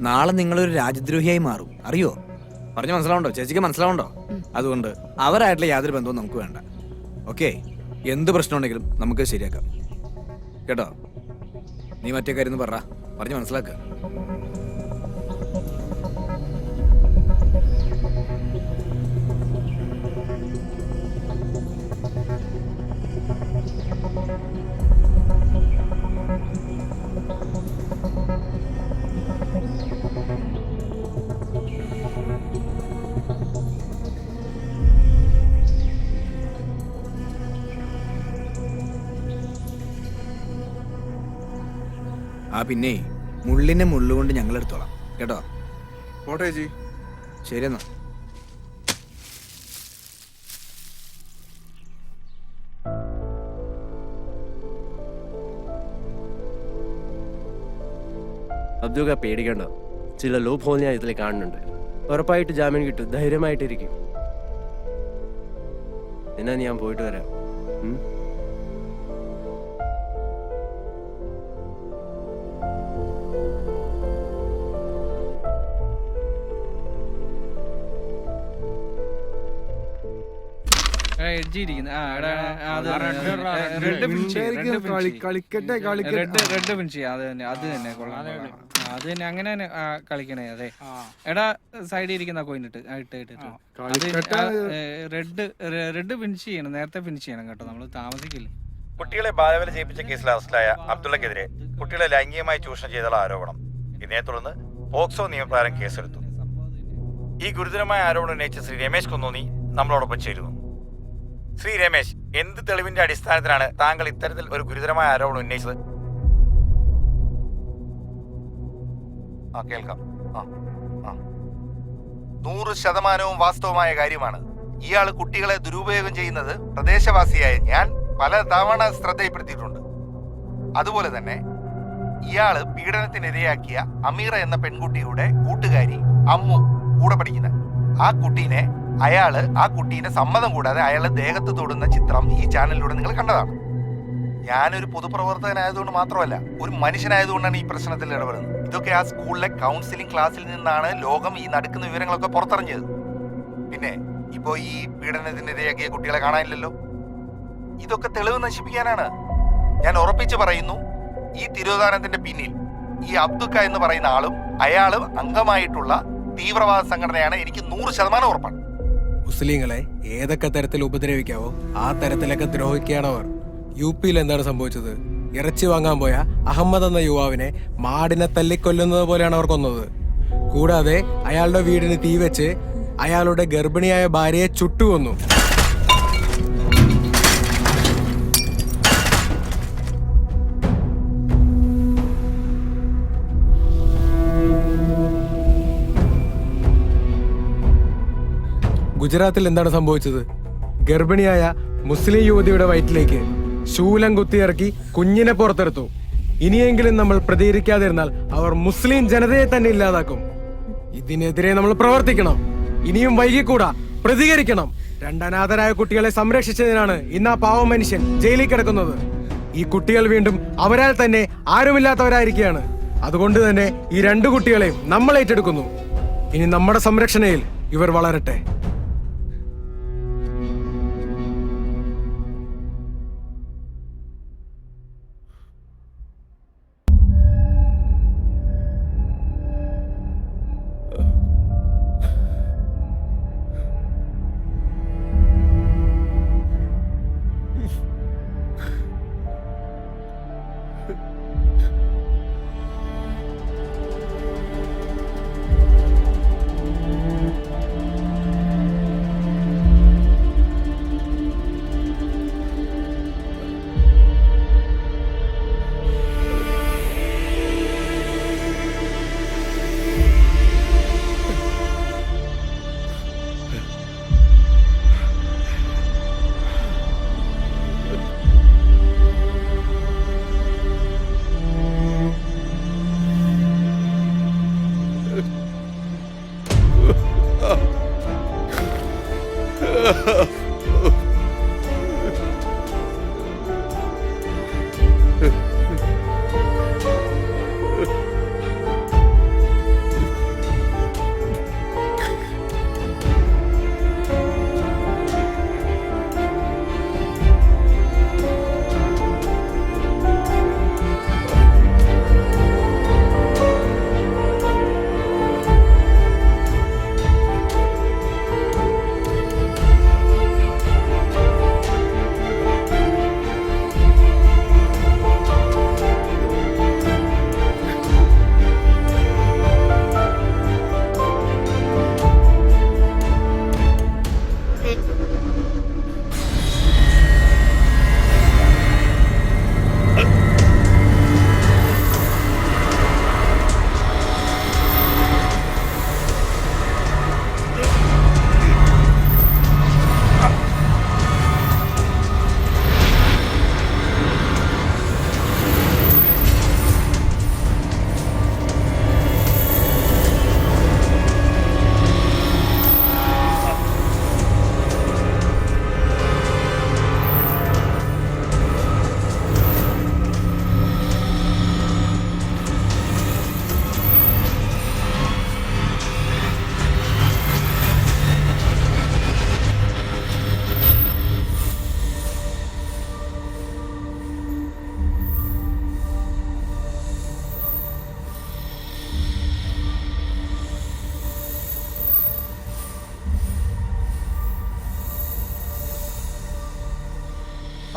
നാളെ നിങ്ങളൊരു രാജ്യദ്രോഹിയായി മാറും. അറിയോ? പറഞ്ഞു മനസ്സിലാവുണ്ടോ? ചേച്ചിക്ക് മനസ്സിലാവുണ്ടോ? അതുകൊണ്ട് അവരായിട്ടുള്ള യാതൊരു ബന്ധവും നമുക്ക് വേണ്ട. ഓക്കെ, എന്ത് പ്രശ്നം ഉണ്ടെങ്കിലും നമുക്ക് ശരിയാക്കാം കേട്ടോ. നീ മറ്റേ കാര്യം പറഞ്ഞു മനസ്സിലാക്കുക. പിന്നെ മുള്ളിനെ മുള്ളുകൊണ്ട് ഞങ്ങൾ എടുത്തോളാം കേട്ടോ. പോട്ടെ ചേച്ചി. ശരി എന്നാ. അബ്ദുക പേടിക്കണ്ട, ചില ലൂപ്പ് ഹോൾ ഞാൻ ഇതിൽ കാണുന്നുണ്ട്. ഉറപ്പായിട്ട് ജാമ്യം കിട്ടും, ധൈര്യമായിട്ടിരിക്കും. എന്നാ ഞാൻ പോയിട്ട് വരാം. കളിക്കട്ടെ റെഡ് ഫിനിഷ് അത് തന്നെ അത് തന്നെ അങ്ങനെ തന്നെ കളിക്കണേ. അതെ എടാ സൈഡിൽ ഇരിക്കുന്ന കോയിൻ ഇട്ട് റെഡ് ഫിനിഷ് ചെയ്യണം, നേരത്തെ ഫിനിഷ് ചെയ്യണം കേട്ടോ, നമ്മൾ താമസിക്കില്ല. കുട്ടികളെ ബാലവേല ചെയ്യിപ്പിച്ച കേസിൽ അറസ്റ്റിലായ അബ്ദുള്ളക്കെതിരെ കുട്ടികളെ ലൈംഗികമായി ചൂഷണം ചെയ്തുള്ള ആരോപണം. ഇതിനെ തുടർന്ന് പോക്സോ നിയമപ്രകാരം കേസെടുത്തു. ഈ ഗുരുതരമായ ആരോപണം ഉന്നയിച്ച ശ്രീ രമേശ് കുന്നോന്നി നമ്മളോടൊപ്പം ചേരുന്നു. ശ്രീ രമേശ്, എന്ത് തെളിവിന്റെ അടിസ്ഥാനത്തിലാണ് താങ്കൾ ഇത്തരത്തിൽ ഒരു ഗുരുതരമായ ആരോപണം ഉന്നയിച്ചത്? കേൾക്കാം. 100% വാസ്തവമായ കാര്യമാണ്. ഇയാൾ കുട്ടികളെ ദുരുപയോഗം ചെയ്യുന്നത് പ്രദേശവാസിയായ ഞാൻ പല തവണ ശ്രദ്ധയിൽപ്പെടുത്തിയിട്ടുണ്ട്. അതുപോലെ തന്നെ ഇയാള് പീഡനത്തിനിരയാക്കിയ അമീറ എന്ന പെൺകുട്ടിയുടെ കൂട്ടുകാരി അമ്മു കൂടെ പഠിക്കുന്ന ആ കുട്ടീന്റെ സമ്മതം കൂടാതെ അയാളെ ദേഹത്ത് തൊടുന്ന ചിത്രം ഈ ചാനലിലൂടെ നിങ്ങൾ കണ്ടതാണ്. ഞാനൊരു പൊതുപ്രവർത്തകനായതുകൊണ്ട് മാത്രമല്ല, ഒരു മനുഷ്യനായതുകൊണ്ടാണ് ഈ പ്രശ്നത്തിൽ ഇടപെടുന്നത്. ഇതൊക്കെ ആ സ്കൂളിലെ കൗൺസിലിംഗ് ക്ലാസ്സിൽ നിന്നാണ് ലോകം ഈ നടക്കുന്ന വിവരങ്ങളൊക്കെ പുറത്തറിഞ്ഞത്. പിന്നെ ഇപ്പോ ഈ പീഡനത്തിനിരയാക്കിയ കുട്ടികളെ കാണാനില്ലല്ലോ. ഇതൊക്കെ തെളിവ് നശിപ്പിക്കാനാണ്. ഞാൻ ഉറപ്പിച്ചു പറയുന്നു, ഈ തിരോധാനത്തിന്റെ പിന്നിൽ ഈ അബ്ദുക്ക എന്ന് പറയുന്ന ആളും അയാളും അംഗമായിട്ടുള്ള തീവ്രവാദ സംഘടനയാണ്. എനിക്ക് 100% ഉറപ്പാണ്. മുസ്ലിങ്ങളെ ഏതൊക്കെ തരത്തിൽ ഉപദ്രവിക്കാവോ ആ തരത്തിലൊക്കെ ദ്രോഹിക്കുകയാണ് അവർ. UP-യിൽ എന്താണ് സംഭവിച്ചത്? ഇറച്ചി വാങ്ങാൻ പോയ അഹമ്മദ് എന്ന യുവാവിനെ മാടിനെ തല്ലിക്കൊല്ലുന്നത് പോലെയാണ് അവർ കൊന്നത്. കൂടാതെ അയാളുടെ വീടിന് തീവെച്ച് അയാളുടെ ഗർഭിണിയായ ഭാര്യയെ ചുട്ടുകൊന്നു. ഗുജറാത്തിൽ എന്താണ് സംഭവിച്ചത്? ഗർഭിണിയായ മുസ്ലിം യുവതിയുടെ വയറ്റിലേക്ക് ശൂലം കുത്തിയിറക്കി കുഞ്ഞിനെ പുറത്തെടുത്തു. ഇനിയെങ്കിലും നമ്മൾ പ്രതികരിക്കാതിരുന്നാൽ അവർ മുസ്ലിം ജനതയെ തന്നെ ഇല്ലാതാക്കും. ഇതിനെതിരെ നമ്മൾ പ്രവർത്തിക്കണം. ഇനിയും വൈകിക്കൂടാ, പ്രതികരിക്കണം. 2 അനാഥരായ കുട്ടികളെ സംരക്ഷിച്ചതിനാണ് ഇന്ന് ആ പാവ മനുഷ്യൻ ജയിലിൽ കിടക്കുന്നത്. ഈ കുട്ടികൾ വീണ്ടും അവരാൽ തന്നെ ആരുമില്ലാത്തവരായിരിക്കുകയാണ്. അതുകൊണ്ട് തന്നെ ഈ 2 കുട്ടികളെയും നമ്മൾ ഏറ്റെടുക്കുന്നു. ഇനി നമ്മുടെ സംരക്ഷണയിൽ ഇവർ വളരട്ടെ.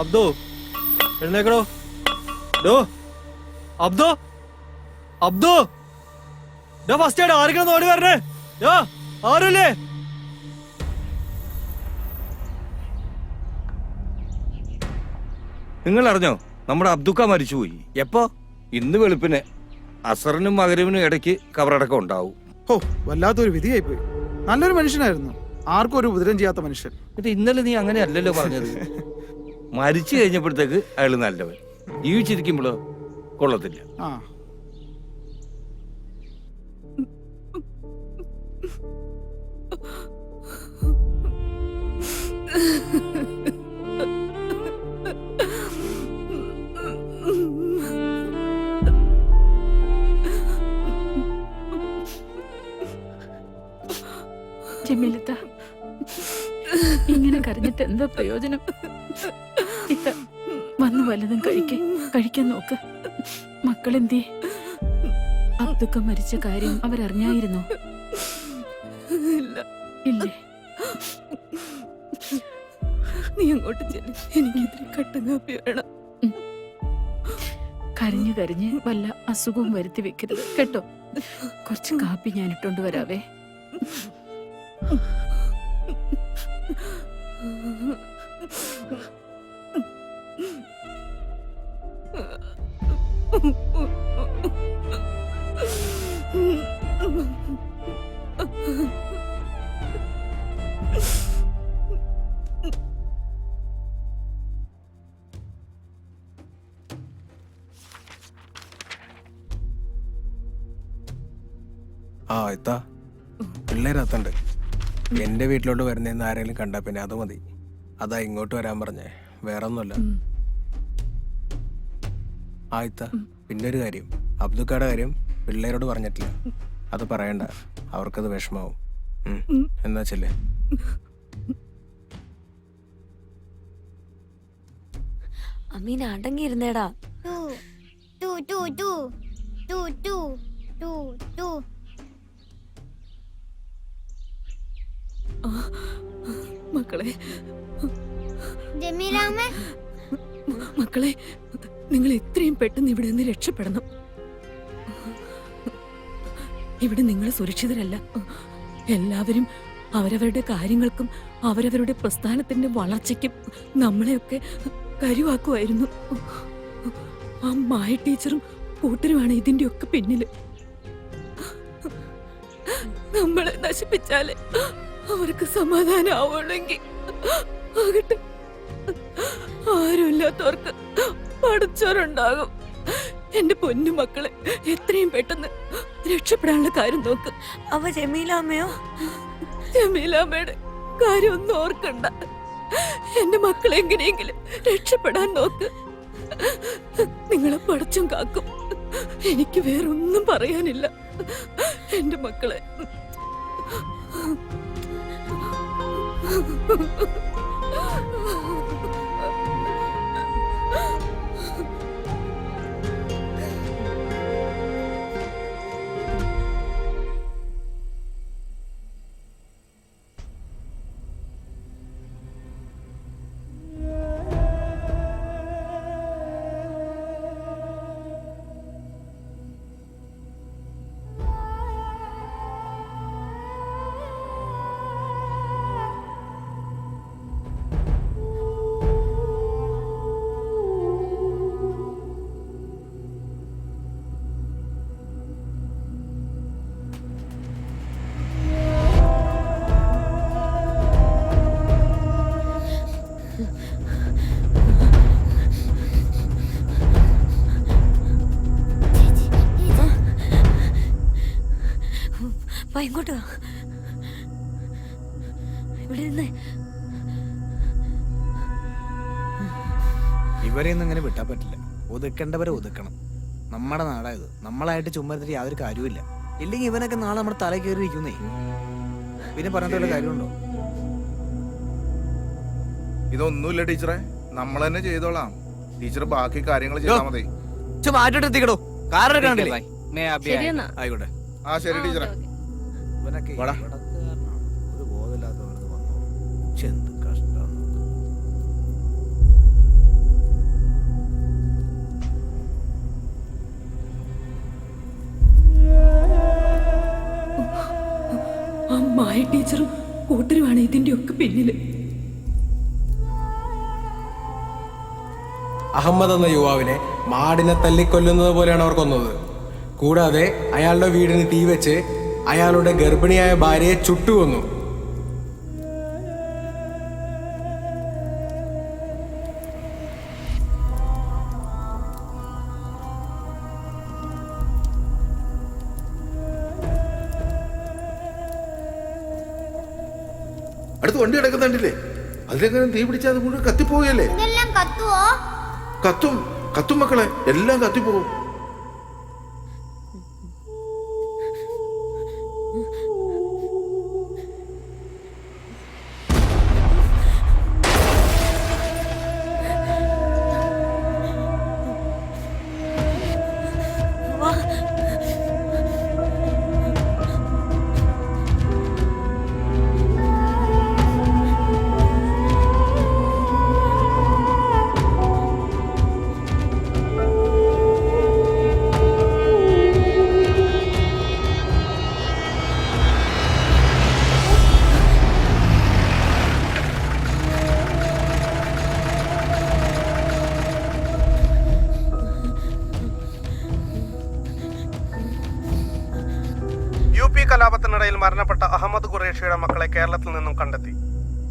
അബ്ദു എഴുന്നേക്കടോ. ഡോ അബ്ദു അബ്ദു ഡോ ഫസ്റ്റ് എയ്ഡ് ആരെങ്കിലും ഓടി വരണേ. ഡോ ആരുല്ലേ? നിങ്ങൾ അറിഞ്ഞോ നമ്മുടെ അബ്ദുക്ക മരിച്ചുപോയി? എപ്പോ? ഇന്ന് വെളുപ്പിന് അസറിനും മകരിവിനും ഇടയ്ക്ക് കബറടക്കം ഉണ്ടാവും. ഓ വല്ലാത്തൊരു വിധിയായി പോയി. നല്ലൊരു മനുഷ്യനായിരുന്നു, ആർക്കും ഒരു ഉപദ്രവം ചെയ്യാത്ത മനുഷ്യൻ. എന്നിട്ട് ഇന്നലെ നീ അങ്ങനെ അല്ലല്ലോ പറഞ്ഞത്. മരിച്ചു കഴിഞ്ഞപ്പോഴത്തേക്ക് അയാൾ നല്ലവൻ, ജീവിച്ചിരിക്കുമ്പോഴോ കൊള്ളത്തില്ല. ആ ജമീലത്ത, ഇങ്ങനെ കരഞ്ഞിട്ട് എന്താ പ്രയോജനം? ഇത്ത വന്ന് വല്ലതും കഴിക്കാൻ നോക്ക്. മക്കളെന്തേ? അബ്ദുക്ക മരിച്ച കാര്യം അവരറിഞ്ഞായിരുന്നോ? ഇല്ലേ? നീ അങ്ങോട്ട് ചെല്ല്, എനിക്കിതിരി കട്ടൻ കാപ്പി വേണം. കരഞ്ഞു കരഞ്ഞ് വല്ല അസുഖവും വരുത്തി വെക്കരുത് കേട്ടോ. കുറച്ച് കാപ്പി ഞാൻ ഇട്ടോണ്ട് വരാവേ. ആ ഇത്താ, പിള്ളേരത്തുണ്ട്. എന്റെ വീട്ടിലോട്ട് വരുന്നതെന്ന് ആരെങ്കിലും കണ്ടാ പിന്നെ അത് മതി. അതാ ഇങ്ങോട്ട് വരാൻ പറഞ്ഞേ, വേറെ ഒന്നുമല്ല. ആ ഇത്താ, പിന്നെ ഒരു കാര്യം, അബ്ദുക്കയുടെ കാര്യം പിള്ളേരോട് പറഞ്ഞിട്ടില്ല. അത് പറയണ്ട, അവർക്കത് വിഷമാവും. എന്നാ ചെല്ലേ. അമീന അടങ്ങിയിരുന്നേടാ. മക്കളെ ജമീലാമ്മേ, മക്കളെ നിങ്ങൾ എത്രയും പെട്ടെന്ന് ഇവിടെ നിന്ന് രക്ഷപ്പെടണം. ഇവിടെ നിങ്ങൾ സുരക്ഷിതരല്ല. എല്ലാവരും അവരവരുടെ കാര്യങ്ങൾക്കും അവരവരുടെ പ്രസ്ഥാനത്തിന്റെ വളർച്ചയ്ക്കും നമ്മളെയൊക്കെ കരുവാക്കുമായിരുന്നു. ആ മായ ടീച്ചറും കൂട്ടരുമാണ് ഇതിന്റെ ഒക്കെ പിന്നില്. നമ്മളെ നശിപ്പിച്ചാലേ അവർക്ക് സമാധാനം ആവുള്ളെങ്കിൽ ആകട്ടെ. ആരുമില്ലാത്തവർക്ക് പഠിച്ചവരുണ്ടാകും. എന്റെ പൊന്നു മക്കളെ എത്രയും പെട്ടെന്ന് രക്ഷപ്പെടാനുള്ള കാര്യം നോക്ക്. അവ ജമീലാമ്മയോ? ജമീലാമ്മയുടെ കാര്യം ഒന്നും ഓർക്കണ്ട. എന്റെ മക്കളെ എങ്ങനെയെങ്കിലും രക്ഷപ്പെടാൻ നോക്ക്. നിങ്ങളെ പഠിച്ചും കാക്കും. എനിക്ക് വേറൊന്നും പറയാനില്ല. എന്റെ മക്കളെ ഇങ്ങോട്ട് വാ. ഇവിടെ നിന്ന് ഇവരെയൊന്നും ഇങ്ങനെ വിട്ടാൻ പറ്റില്ല. ഒതുക്കേണ്ടവരെ ഒതുക്കണം. നമ്മുടെ നാടായത്. നമ്മളായിട്ട് ചുമ്മാതിരി യാതൊരു കാര്യമില്ല. ഇല്ലെങ്കിൽ ഇവനൊക്കെ നാളെ നമ്മുടെ തല കയറിയിരിക്കുന്നേ. പിന്നെ പറഞ്ഞിട്ട് വല്ല കാര്യമുണ്ടോ? ഇതൊന്നുമില്ല ടീച്ചറെ, നമ്മൾ തന്നെ ചെയ്തോളാം. ടീച്ചർ ബാക്കി കാര്യങ്ങൾ ചെയ്താൽ മതി. മാറ്റിട്ടെത്തിക്കടോ. കാറൊക്കെ കണ്ടില്ലേ? ശരിയെന്നാ. ആയിക്കോട്ടെ. ആ ശരി ടീച്ചറെ. ഇവനൊക്കെ വാടാ. ഒരു ബോധമില്ലാത്തവർക്ക് വന്നോ. എന്ത് കഷ്ടം. ആ മായ ടീച്ചറും കൂട്ടരുമാണ് ഇതിന്റെ ഒക്കെ പിന്നില്. അഹമ്മദ് എന്ന യുവാവിനെ മാടിനെ തല്ലിക്കൊല്ലുന്നത് പോലെയാണ് അവർ കൊന്നത്. കൂടാതെ അയാളുടെ വീടിന് തീ വെച്ച് അയാളുടെ ഗർഭിണിയായ ഭാര്യയെ ചുട്ടുകൊന്നു. അടുത്ത് വണ്ടി കിടക്കുന്നുണ്ടില്ലേ? അതിലെങ്ങനെ തീ പിടിച്ചാൽ അത് മുഴുവൻ കത്തിപ്പോവുകയല്ലേ? ഇതെല്ലാം കത്തുവോ? കത്തും കത്തും മക്കളെ, എല്ലാം കത്തിപ്പോവും. UP കലാപത്തിനിടയിൽ മരണപ്പെട്ട അഹമ്മദ് ഖുറേഷിയുടെ മക്കളെ കേരളത്തിൽ നിന്നും കണ്ടെത്തി.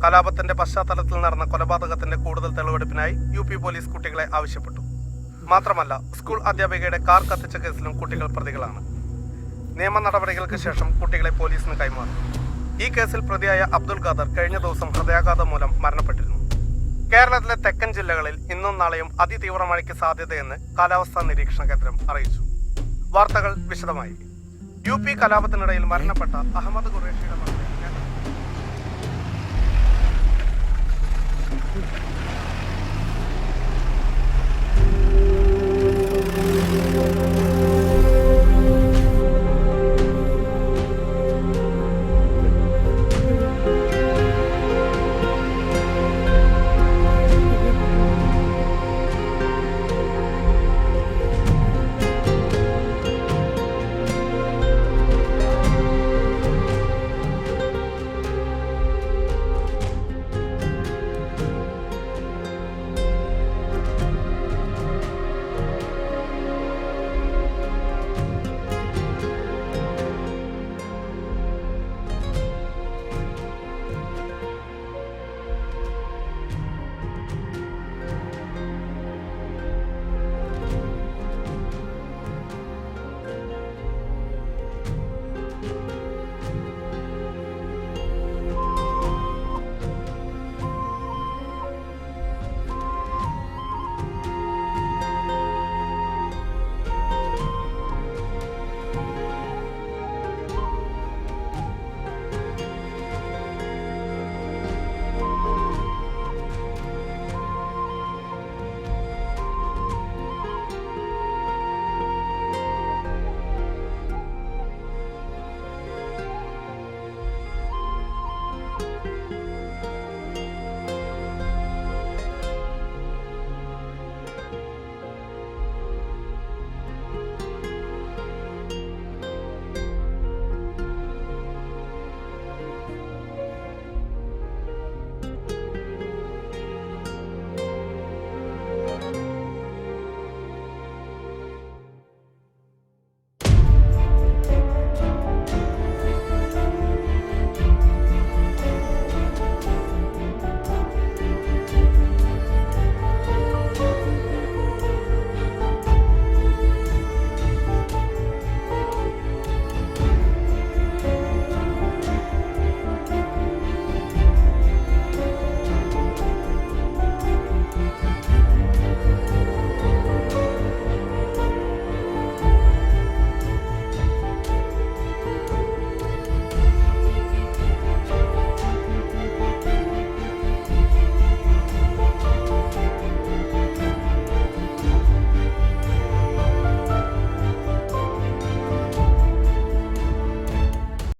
കലാപത്തിന്റെ പശ്ചാത്തലത്തിൽ നടന്ന കൊലപാതകത്തിന്റെ കൂടുതൽ തെളിവെടുപ്പിനായി UP പോലീസ് കുട്ടികളെ ആവശ്യപ്പെട്ടു. മാത്രമല്ല, സ്കൂൾ അധ്യാപികയുടെ കാർ കത്തിച്ച കേസിലും കുട്ടികൾ പ്രതികളാണ്. നിയമ നടപടികൾക്ക് ശേഷം കുട്ടികളെ പോലീസിന് കൈമാറി. ഈ കേസിൽ പ്രതിയായ അബ്ദുൽ ഖാദർ കഴിഞ്ഞ ദിവസം ഹൃദയാഘാതം മൂലം മരണപ്പെട്ടിരുന്നു. കേരളത്തിലെ തെക്കൻ ജില്ലകളിൽ ഇന്നും നാളെയും അതിതീവ്ര മഴയ്ക്ക് സാധ്യതയെന്ന് കാലാവസ്ഥാ നിരീക്ഷണ കേന്ദ്രം അറിയിച്ചു. വാർത്തകൾ വിശദമായി. UP കലാപത്തിനിടയിൽ മരണപ്പെട്ട അഹമ്മദ് ഖുറേഷിയുടെ മക്കളെ